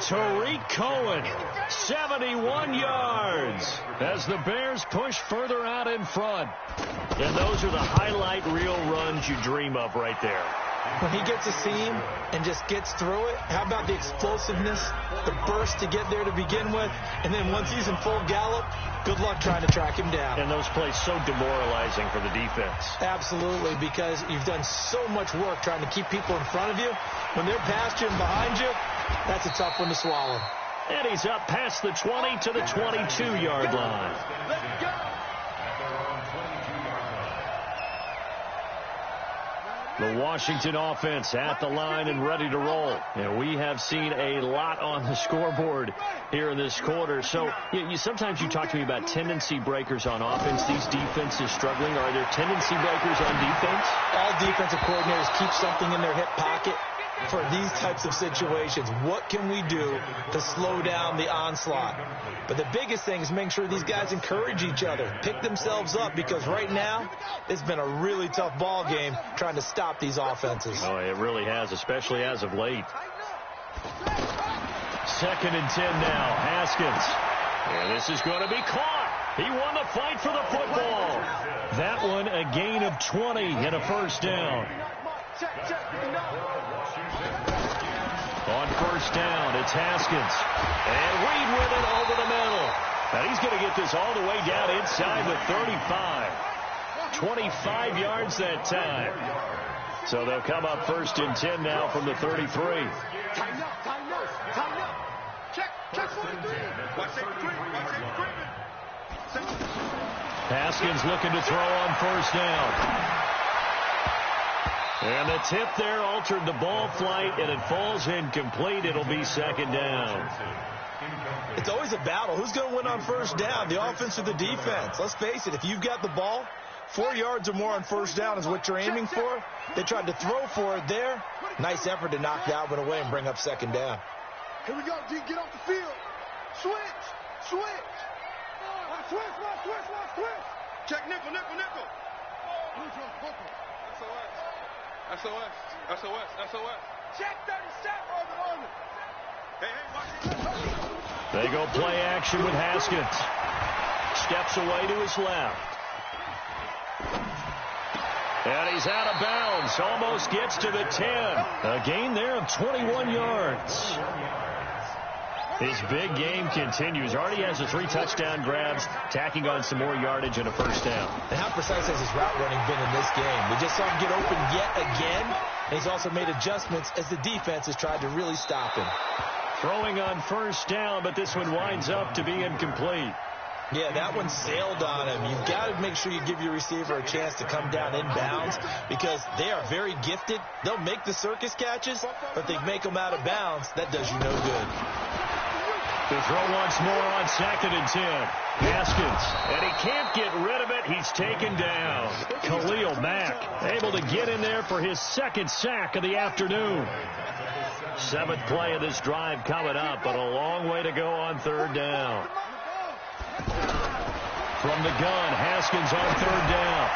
Tariq Cohen, 71 yards, as the Bears push further out in front. And those are the highlight reel runs you dream of right there. When he gets a seam and just gets through it, how about the explosiveness, the burst to get there to begin with, and then once he's in full gallop, good luck trying to track him down. And those plays so demoralizing for the defense. Absolutely, because you've done so much work trying to keep people in front of you. When they're past you and behind you, that's a tough one to swallow. And he's up past the 20 to the 22-yard line. Let's go. The Washington offense at the line and ready to roll. And we have seen a lot on the scoreboard here in this quarter. So sometimes you talk to me about tendency breakers on offense. These defenses struggling. Are there tendency breakers on defense? All defensive coordinators keep something in their hip pocket for these types of situations. What can we do to slow down the onslaught? But the biggest thing is making sure these guys encourage each other, pick themselves up, because right now it's been a really tough ball game trying to stop these offenses. Oh, it really has, especially as of late. 2nd and 10 now. Haskins. And this is going to be caught. He won the fight for the football. that one a gain of 20 and a first down. On first down, it's Haskins. And Reed with it over the middle. And he's going to get this all the way down inside the 35. 25 yards that time. So they'll come up first and 10 now from the 33. Tighten up, tighten up, tighten up. Check 43. Watch that three. Haskins looking to throw on first down. And the tip there altered the ball flight, and it falls incomplete. It'll be second down. It's always a battle. Who's going to win on first down, the offense or the defense? Let's face it, if you've got the ball, 4 yards or more on first down is what you're aiming for. They tried to throw for it there. Nice effort to knock that one away and bring up second down. Here we go, D. Get off the field. Switch. Switch. Check nickel. SOS. Check 37. Hey, watch it. They go play action with Haskins. Steps away to his left. And he's out of bounds. Almost gets to the 10. A gain there of 21 yards. His big game continues. Already has the 3 touchdown grabs, tacking on some more yardage and a first down. And how precise has his route running been in this game? We just saw him get open yet again. And he's also made adjustments as the defense has tried to really stop him. Throwing on first down, but this one winds up to be incomplete. Yeah, that one sailed on him. You've got to make sure you give your receiver a chance to come down inbounds because they are very gifted. They'll make the circus catches, but they make them out of bounds. That does you no good. The throw once more on second and 10. Haskins, and he can't get rid of it. He's taken down. Khalil Mack able to get in there for his second sack of the afternoon. 7th play of this drive coming up, but a long way to go on third down. From the gun, Haskins on third down.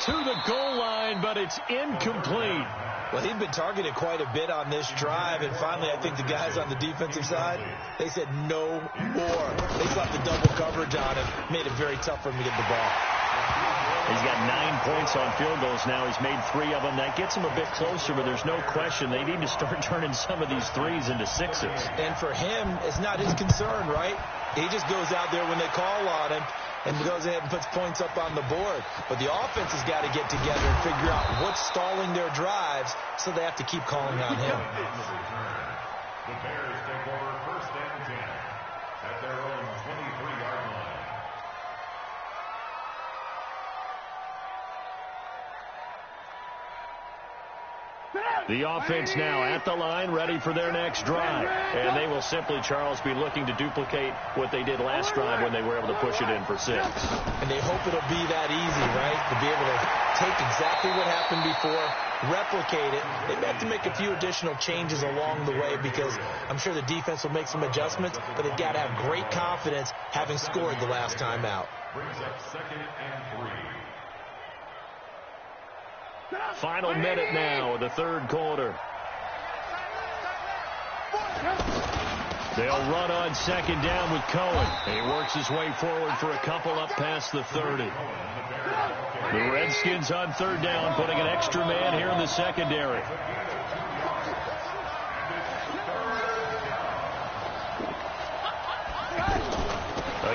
To the goal line, but it's incomplete. Well, he'd been targeted quite a bit on this drive, and finally I think the guys on the defensive side, they said no more. They slapped the double coverage on him, made it very tough for him to get the ball. He's got 9 points on field goals now. He's made 3 of them. That gets him a bit closer, but there's no question they need to start turning some of these threes into 6s. And for him, it's not his concern, right? He just goes out there when they call on him and goes ahead and puts points up on the board. But the offense has got to get together and figure out what's stalling their drives, so they have to keep calling on him. The Bears take over first and 10 at their own 23-yard line. The offense now at the line, ready for their next drive. And they will simply, Charles, be looking to duplicate what they did last drive when they were able to push it in for 6. And they hope it'll be that easy, right? To be able to take exactly what happened before, replicate it. They may have to make a few additional changes along the way because I'm sure the defense will make some adjustments, but they've got to have great confidence having scored the last time out. Brings up 2nd and 3. Final minute now of the third quarter. They'll run on second down with Cohen. He works his way forward for a couple up past the 30. The Redskins on third down, putting an extra man here in the secondary.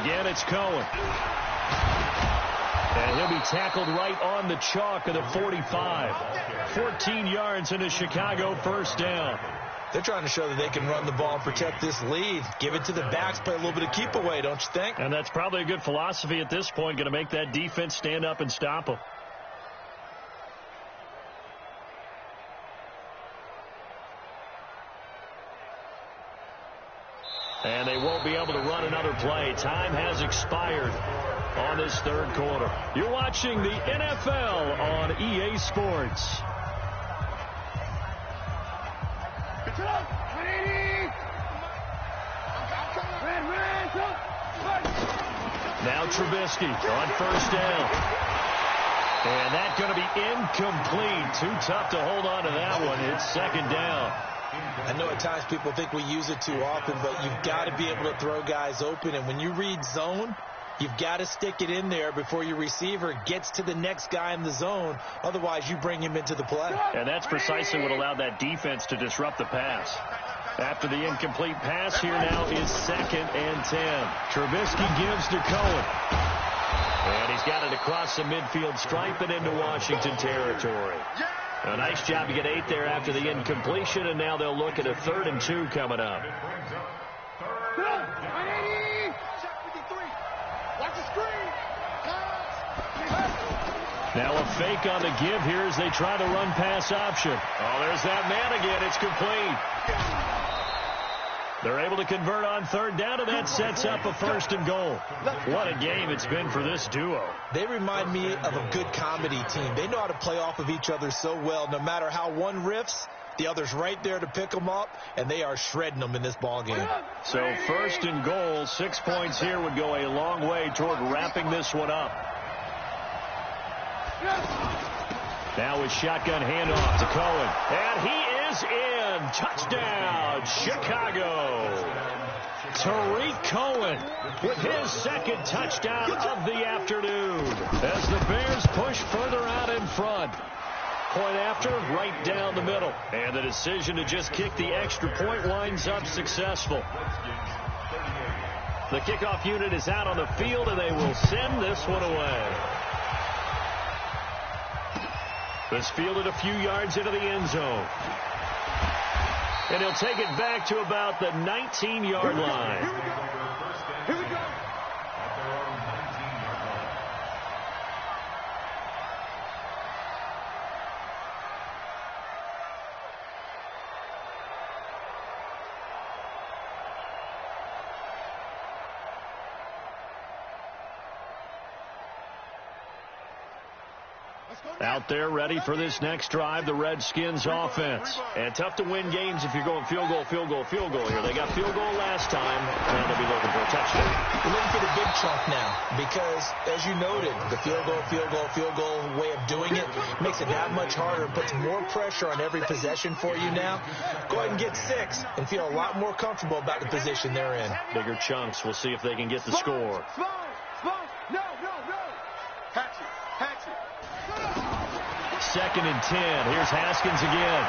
Again, it's Cohen. And he'll be tackled right on the chalk of the 45. 14 yards and a Chicago first down. They're trying to show that they can run the ball and protect this lead. Give it to the backs, play a little bit of keep away, don't you think? And that's probably a good philosophy at this point, going to make that defense stand up and stop them. And they won't be able to run another play. Time has expired on this third quarter. You're watching the NFL on EA Sports. Now Trubisky on first down. And that's going to be incomplete. Too tough to hold on to that one. It's second down. I know at times people think we use it too often, but you've got to be able to throw guys open. And when you read zone, You've got to stick it in there before your receiver gets to the next guy in the zone. Otherwise, you bring him into the play. And that's precisely what allowed that defense to disrupt the pass. After the incomplete pass, here now is 2nd and 10. Trubisky gives to Cohen. And he's got it across the midfield stripe and into Washington territory. A nice job to get 8 there after the incompletion, and now they'll look at a 3rd and 2 coming up. Now a fake on the give here as they try to run pass option. Oh, there's that man again. It's complete. They're able to convert on 3rd down, and that sets up a 1st and goal. What a game it's been for this duo. They remind me of a good comedy team. They know how to play off of each other so well. No matter how one riffs, the other's right there to pick them up, and they are shredding them in this ball game. So 1st and goal, 6 points here would go a long way toward wrapping this one up. Now with shotgun handoff to Cohen. And he is in. Touchdown, Chicago. Tariq Cohen with his 2nd touchdown of the afternoon as the Bears push further out in front. Point after, right down the middle. And the decision to just kick the extra point winds up successful. The kickoff unit is out on the field, and they will send this one away. This fielded a few yards into the end zone. And he'll take it back to about the 19-yard line. Here we go. Out there ready for this next drive, the Redskins offense. And tough to win games if you're going field goal, field goal, field goal here. They got field goal last time. Now they'll be looking for a touchdown. We're looking for the big chunk now because, as you noted, the field goal way of doing it makes it that much harder, puts more pressure on every possession for you now. Go ahead and get 6 and feel a lot more comfortable about the position they're in. Bigger chunks. We'll see if they can get the score. No. Patch it. 2nd and 10. Here's Haskins again.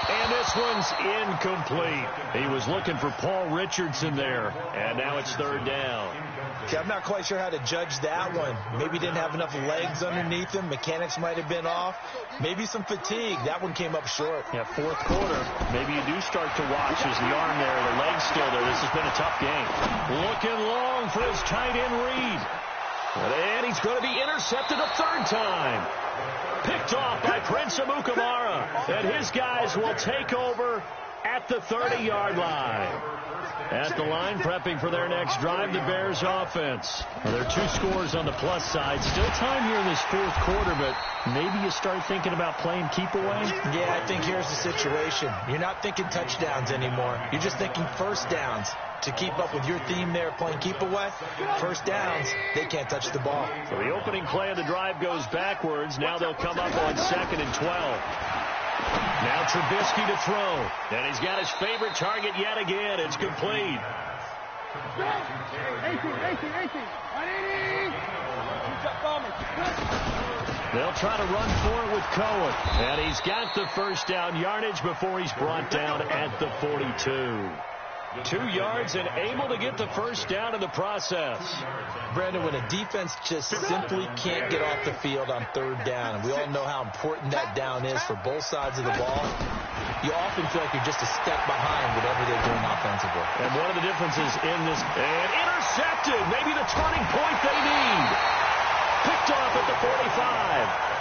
And this one's incomplete. He was looking for Paul Richardson there. And now it's 3rd down. Okay, I'm not quite sure how to judge that one. Maybe didn't have enough legs underneath him. Mechanics might have been off. Maybe some fatigue. That one came up short. Yeah, 4th quarter. Maybe you do start to watch as the arm there, the leg's still there. This has been a tough game. Looking long for his tight end Reed. And he's going to be intercepted a 3rd time. Picked off by Prince Amukamara. And his guys will take over at the 30-yard line. At the line, prepping for their next drive, the Bears offense. Well, there are 2 scores on the plus side. Still time here in this 4th quarter, but maybe you start thinking about playing keep away? Yeah, I think here's the situation. You're not thinking touchdowns anymore. You're just thinking 1st downs. To keep up with your theme there, playing keep away, 1st downs, they can't touch the ball. So the opening play of the drive goes backwards. Now they'll come up on 2nd and 12. Now Trubisky to throw. And he's got his favorite target yet again. It's complete. 18. They'll try to run for it with Cohen. And he's got the 1st down yardage before he's brought down at the 42. 2 yards and able to get the 1st down in the process. Brandon, when a defense just simply can't get off the field on 3rd down, and we all know how important that down is for both sides of the ball, you often feel like you're just a step behind whatever they're doing offensively. And one of the differences in this, and intercepted, maybe the turning point they need. Picked off at the 45.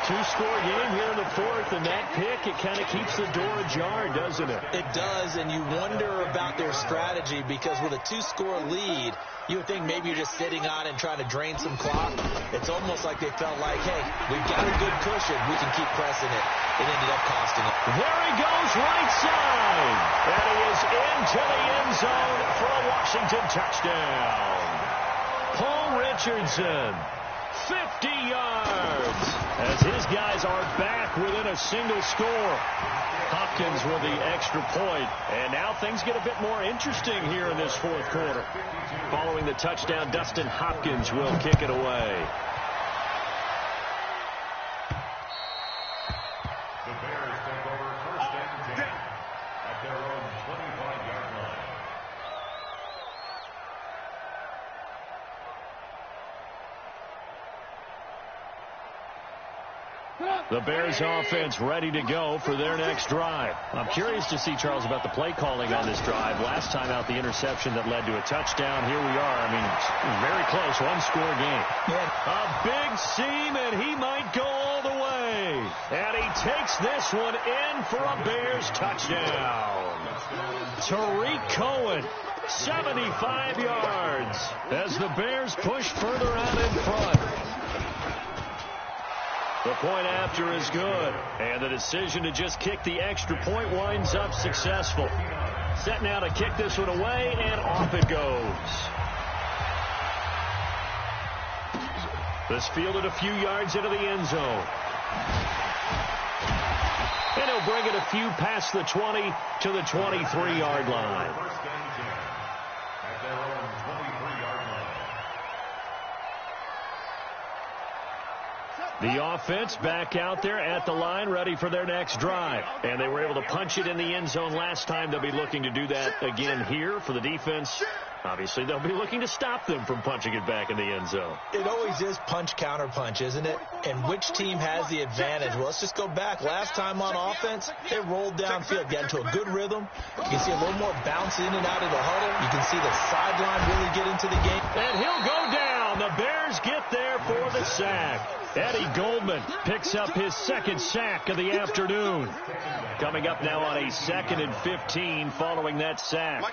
2-score game here in the 4th, and that pick, it kind of keeps the door ajar, doesn't it? It does, and you wonder about their strategy because with a 2-score lead, you would think maybe you're just sitting on and trying to drain some clock. It's almost like they felt like, hey, we've got a good cushion. We can keep pressing it. It ended up costing it. There he goes, right side. And he is into the end zone for a Washington touchdown. Paul Richardson. 50 yards as his guys are back within a single score. Hopkins with the extra point, and now things get a bit more interesting here in this fourth quarter. Following the touchdown, Dustin Hopkins will kick it away. The Bears take over first and 10 at their own 25-yard line. The Bears offense ready to go for their next drive. I'm curious to see, Charles, about the play calling on this drive. Last time out, the interception that led to a touchdown. Here we are. I mean, very close, one-score game. A big seam, and he might go all the way. And he takes this one in for a Bears touchdown. Tariq Cohen, 75 yards, as the Bears push further out in front. The point after is good, and the decision to just kick the extra point winds up successful. Set now to kick this one away, and off it goes. This fielded a few yards into the end zone. And he'll bring it a few past the 20 to the 23-yard line. At their own 23-yard line. The offense back out there at the line, ready for their next drive. And they were able to punch it in the end zone last time. They'll be looking to do that again here for the defense. Obviously, they'll be looking to stop them from punching it back in the end zone. It always is punch, counter punch, isn't it? And which team has the advantage? Well, let's just go back. Last time on offense, they rolled downfield, got into a good rhythm. You can see a little more bounce in and out of the huddle. You can see the sideline really get into the game. And he'll go down. The Bears get there for the sack. Eddie Goldman picks up his second sack of the afternoon. Coming up now on a 2nd and 15 following that sack.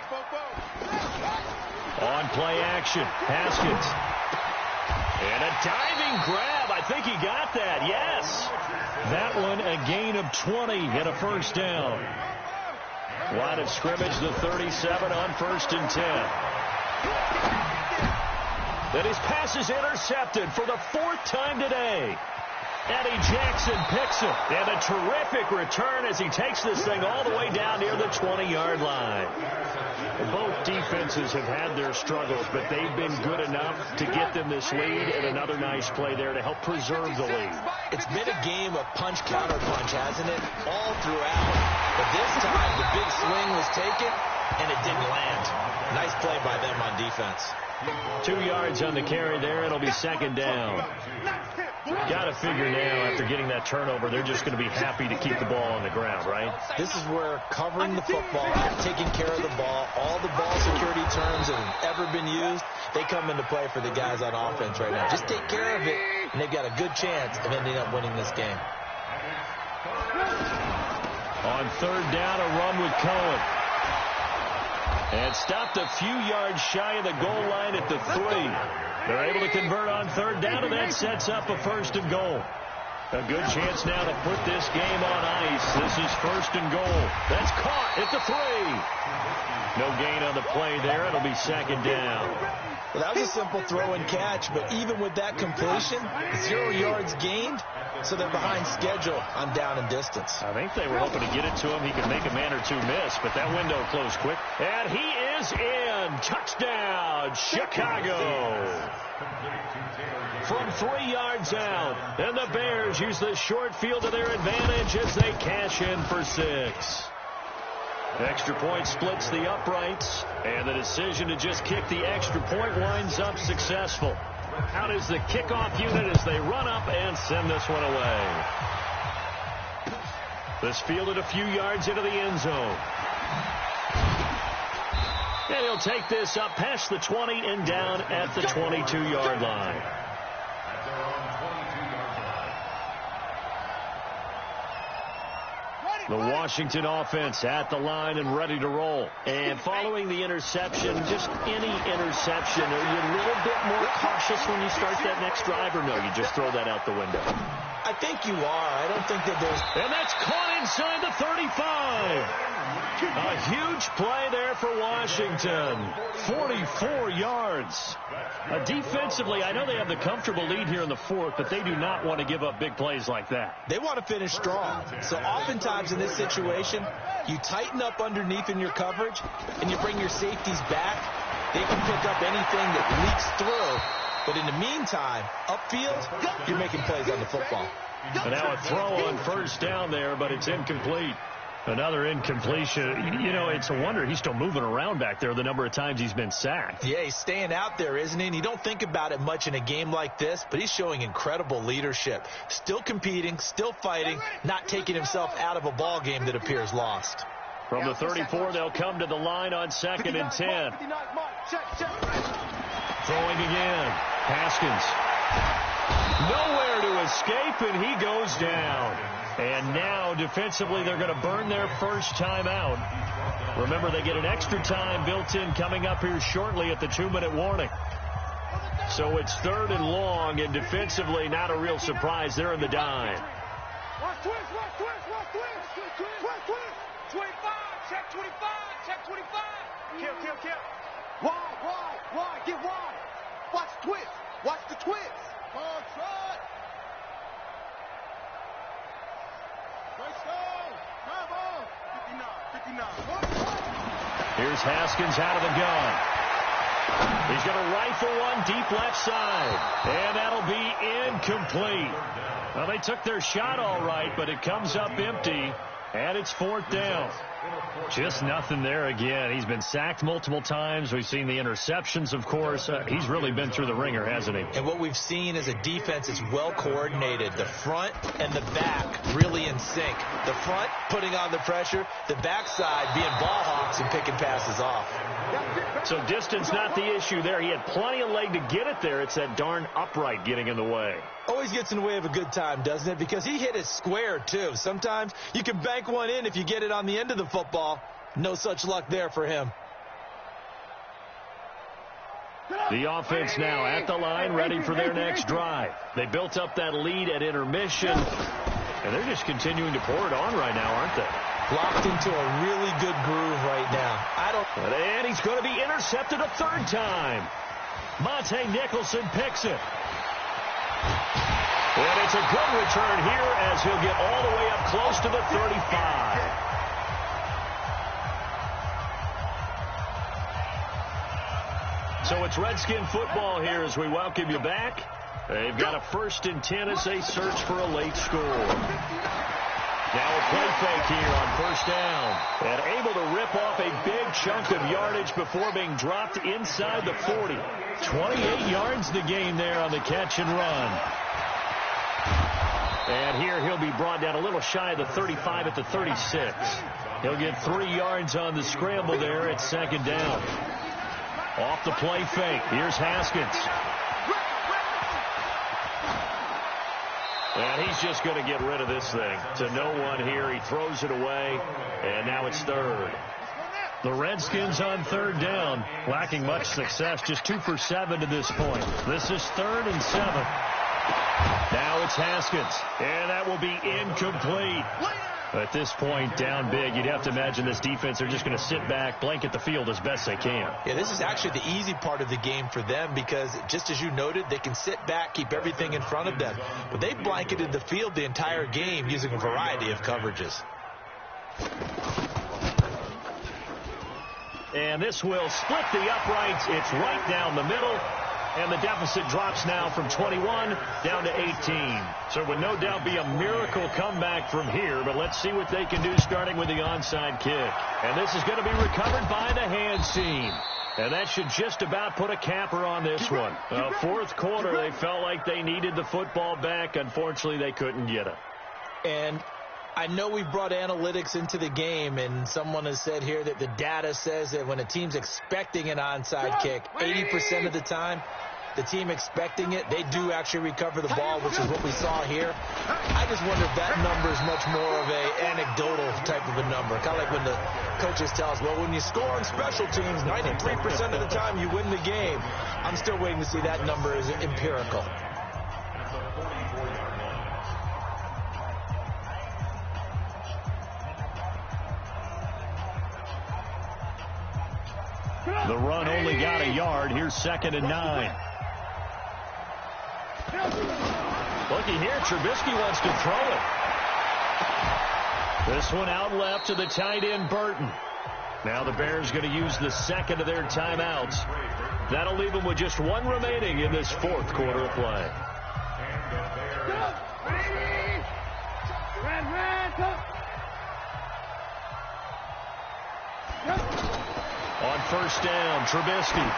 On play action, Haskins. And a diving grab. I think he got that, yes. That one a gain of 20 and a first down. Line of scrimmage, the 37 on 1st and 10. Then his pass is intercepted for the 4th time today. Eddie Jackson picks it. And a terrific return as he takes this thing all the way down near the 20-yard line. Both defenses have had their struggles, but they've been good enough to get them this lead, and another nice play there to help preserve the lead. It's been a game of punch, counter punch, hasn't it? All throughout. But this time, the big swing was taken, and it didn't land. Nice play by them on defense. 2 yards on the carry there. It'll be 2nd down. Got to figure now, after getting that turnover, they're just going to be happy to keep the ball on the ground, right? This is where covering the football, taking care of the ball, all the ball security terms that have ever been used, they come into play for the guys on offense right now. Just take care of it, and they've got a good chance of ending up winning this game. On 3rd down, a run with Cohen. And stopped a few yards shy of the goal line at the 3. They're able to convert on 3rd down, and that sets up a 1st and goal. A good chance now to put this game on ice. This is 1st and goal. That's caught at the 3. No gain on the play there. It'll be 2nd down. Well, that was a simple throw and catch, but even with that completion, 0 yards gained, so they're behind schedule on down and distance. I think they were hoping to get it to him. He could make a man or two miss, but that window closed quick. And he is in. Touchdown, Chicago. From 3 yards out. And the Bears use the short field to their advantage as they cash in for 6. Extra point splits the uprights, and the decision to just kick the extra point winds up successful. Out is the kickoff unit as they run up and send this one away. This fielded a few yards into the end zone. And he'll take this up past the 20 and down at the 22-yard line. The Washington offense at the line and ready to roll. And following the interception, just any interception, are you a little bit more cautious when you start that next drive, or no, you just throw that out the window? I think you are. I don't think that there's... And that's caught inside the 35. A huge play there for Washington. 44 yards. Defensively, I know they have the comfortable lead here in the fourth, but they do not want to give up big plays like that. They want to finish strong. So oftentimes in this situation, you tighten up underneath in your coverage, and you bring your safeties back. They can pick up anything that leaks through. But in the meantime, upfield, you're making plays on the football. And now a throw on first down there, but it's incomplete. Another incompletion. You know, it's a wonder he's still moving around back there the number of times he's been sacked. Yeah, he's staying out there, isn't he? And you don't think about it much in a game like this, but he's showing incredible leadership. Still competing, still fighting, not taking himself out of a ball game that appears lost. From the 34, they'll come to the line on 2nd and 10. Throwing again. Haskins. Nowhere to escape, and he goes down. And now, defensively, they're going to burn their first time out. Remember, they get an extra time built in coming up here shortly at the 2-minute warning. So it's 3rd and long, and defensively, not a real surprise. They're in the dime. Watch twist, watch twist, watch twist. Twist, twist. 25, check 25, check 25. Kill. Wide, get wide. Watch twist, watch the twist. Ball try. First down, grab on. 59. Here's Haskins out of the gun. He's going to rifle one deep left side. And that'll be incomplete. Well, they took their shot all right, but it comes up empty. And it's 4th down. Just nothing there again. He's been sacked multiple times. We've seen the interceptions, of course. He's really been through the ringer, hasn't he? And what we've seen is a defense that's well coordinated. The front and the back really in sync. The front putting on the pressure. The backside being ball hawks and picking passes off. So distance not the issue there. He had plenty of leg to get it there. It's that darn upright getting in the way. Always gets in the way of a good time, doesn't it? Because he hit it square, too. Sometimes you can bank one in if you get it on the end of the football. No such luck there for him. The offense now at the line, ready for their next drive. They built up that lead at intermission, and they're just continuing to pour it on right now, aren't they? Locked into a really good groove right now. And he's going to be intercepted a 3rd time. Monte Nicholson picks it. And it's a good return here as he'll get all the way up close to the 35. So it's Redskin football here as we welcome you back. They've got a 1st and 10 as they search for a late score. Now a play fake here on 1st down. And able to rip off a big chunk of yardage before being dropped inside the 40. 28 yards the gain there on the catch and run. And here he'll be brought down a little shy of the 35 at the 36. He'll get 3 yards on the scramble there at 2nd down. Off the play fake. Here's Haskins. And he's just going to get rid of this thing. To no one here. He throws it away. And now it's 3rd. The Redskins on 3rd down. Lacking much success. Just 2 for 7 to this point. This is 3rd and 7. Now it's Haskins. And that will be incomplete. At this point, down big, you'd have to imagine this defense, they're just going to sit back, blanket the field as best they can. Yeah, this is actually the easy part of the game for them because, just as you noted, they can sit back, keep everything in front of them. But they blanketed the field the entire game using a variety of coverages. And this will split the uprights. It's right down the middle. And the deficit drops now from 21 down to 18. So it would no doubt be a miracle comeback from here. But let's see what they can do starting with the onside kick. And this is going to be recovered by the hands team. And that should just about put a capper on this one. 4th quarter, they felt like they needed the football back. Unfortunately, they couldn't get it. And I know we've brought analytics into the game, and someone has said here that the data says that when a team's expecting an onside kick, 80% of the time, the team expecting it, they do actually recover the ball, which is what we saw here. I just wonder if that number is much more of a anecdotal type of a number. Kind of like when the coaches tell us, well, when you score on special teams, 93% of the time you win the game. I'm still waiting to see that number as empirical. The run only got a yard. Here's 2nd and 9. Looky here, Trubisky wants to throw it. This one out left to the tight end, Burton. Now the Bears going to use the second of their timeouts. That'll leave them with just one remaining in this 4th quarter of play. On 1st down, Trubisky.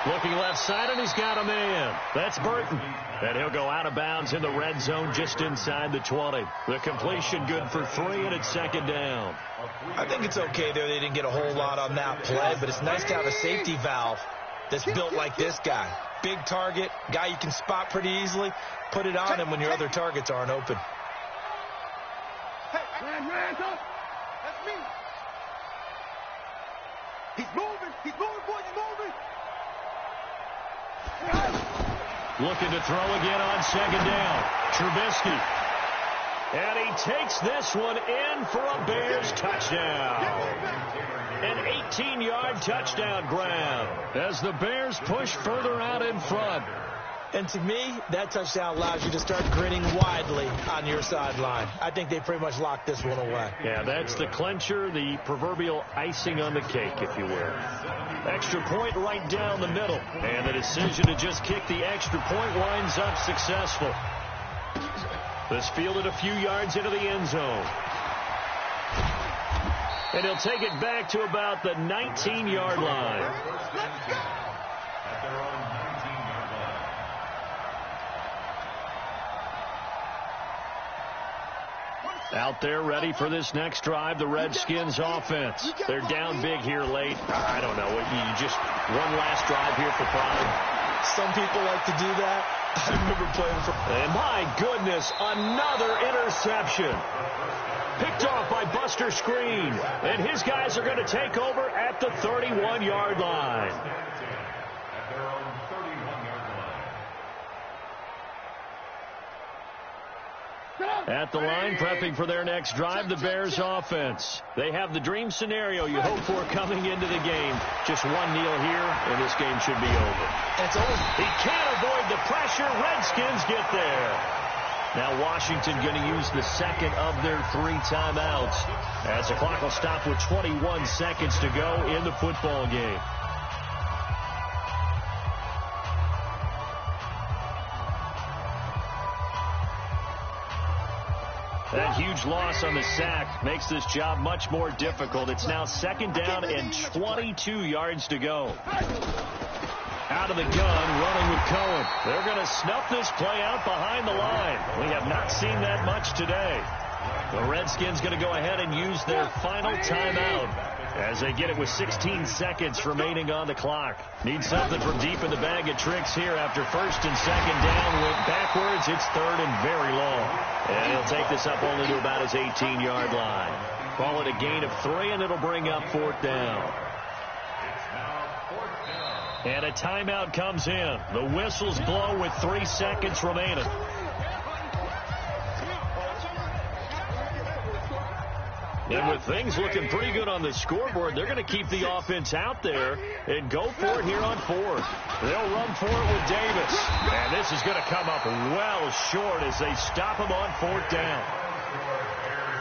Looking left side, and he's got a man. That's Burton. And he'll go out of bounds in the red zone just inside the 20. The completion good for 3, and it's 2nd down. I think it's okay there. They didn't get a whole lot on that play, but it's nice to have a safety valve that's built like this guy. Big target, guy you can spot pretty easily. Put it on him when your other targets aren't open. That's me. He's moving, boys, he's moving. Looking to throw again on 2nd down. Trubisky. And he takes this one in for a Bears touchdown. An 18-yard touchdown grab as the Bears push further out in front. And to me, that touchdown allows you to start grinning widely on your sideline. I think they pretty much locked this one away. Yeah, that's the clincher, the proverbial icing on the cake, if you will. Extra point right down the middle. And the decision to just kick the extra point winds up successful. This fielded a few yards into the end zone. And he'll take it back to about the 19-yard line. Let's go. At their own 19-yard line. Out there ready for this next drive, the Redskins offense. They're down big here late. I don't know. You just one last drive here for pride. Some people like to do that. I remember playing for... And my goodness, another interception. Picked off by Buster Screen. And his guys are going to take over at the 31-yard line. At their own 31-yard line. At the line, prepping for their next drive, the Bears offense. They have the dream scenario you hope for coming into the game. Just one kneel here, and this game should be over. It's over. He can't avoid the pressure. Redskins get there. Now Washington going to use the second of their 3 timeouts as the clock will stop with 21 seconds to go in the football game. That huge loss on the sack makes this job much more difficult. It's now 2nd down and 22 yards to go. Out of the gun, running with Cohen. They're going to snuff this play out behind the line. We have not seen that much today. The Redskins going to go ahead and use their final timeout as they get it with 16 seconds remaining on the clock. Need something from deep in the bag of tricks here after 1st and 2nd down. Went backwards. It's 3rd and very long. And he'll take this up only to about his 18-yard line. Call it a gain of 3, and it'll bring up 4th down. And a timeout comes in. The whistles blow with 3 seconds remaining. And with things looking pretty good on the scoreboard, they're going to keep the offense out there and go for it here on 4th. They'll run for it with Davis. And this is going to come up well short as they stop him on 4th down.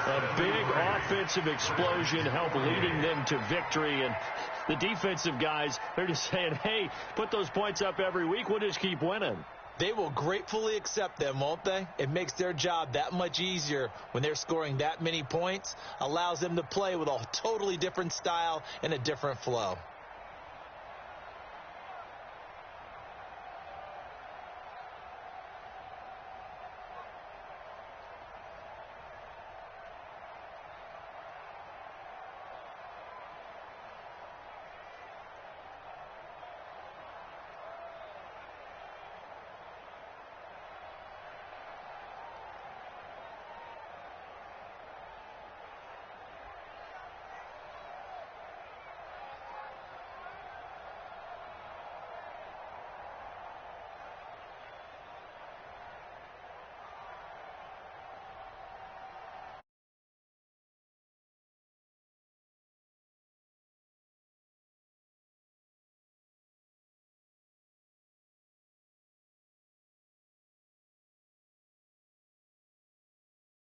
A big offensive explosion helped leading them to victory. And the defensive guys, they're just saying, hey, put those points up every week. We'll just keep winning. They will gratefully accept them, won't they? It makes their job that much easier when they're scoring that many points. Allows them to play with a totally different style and a different flow.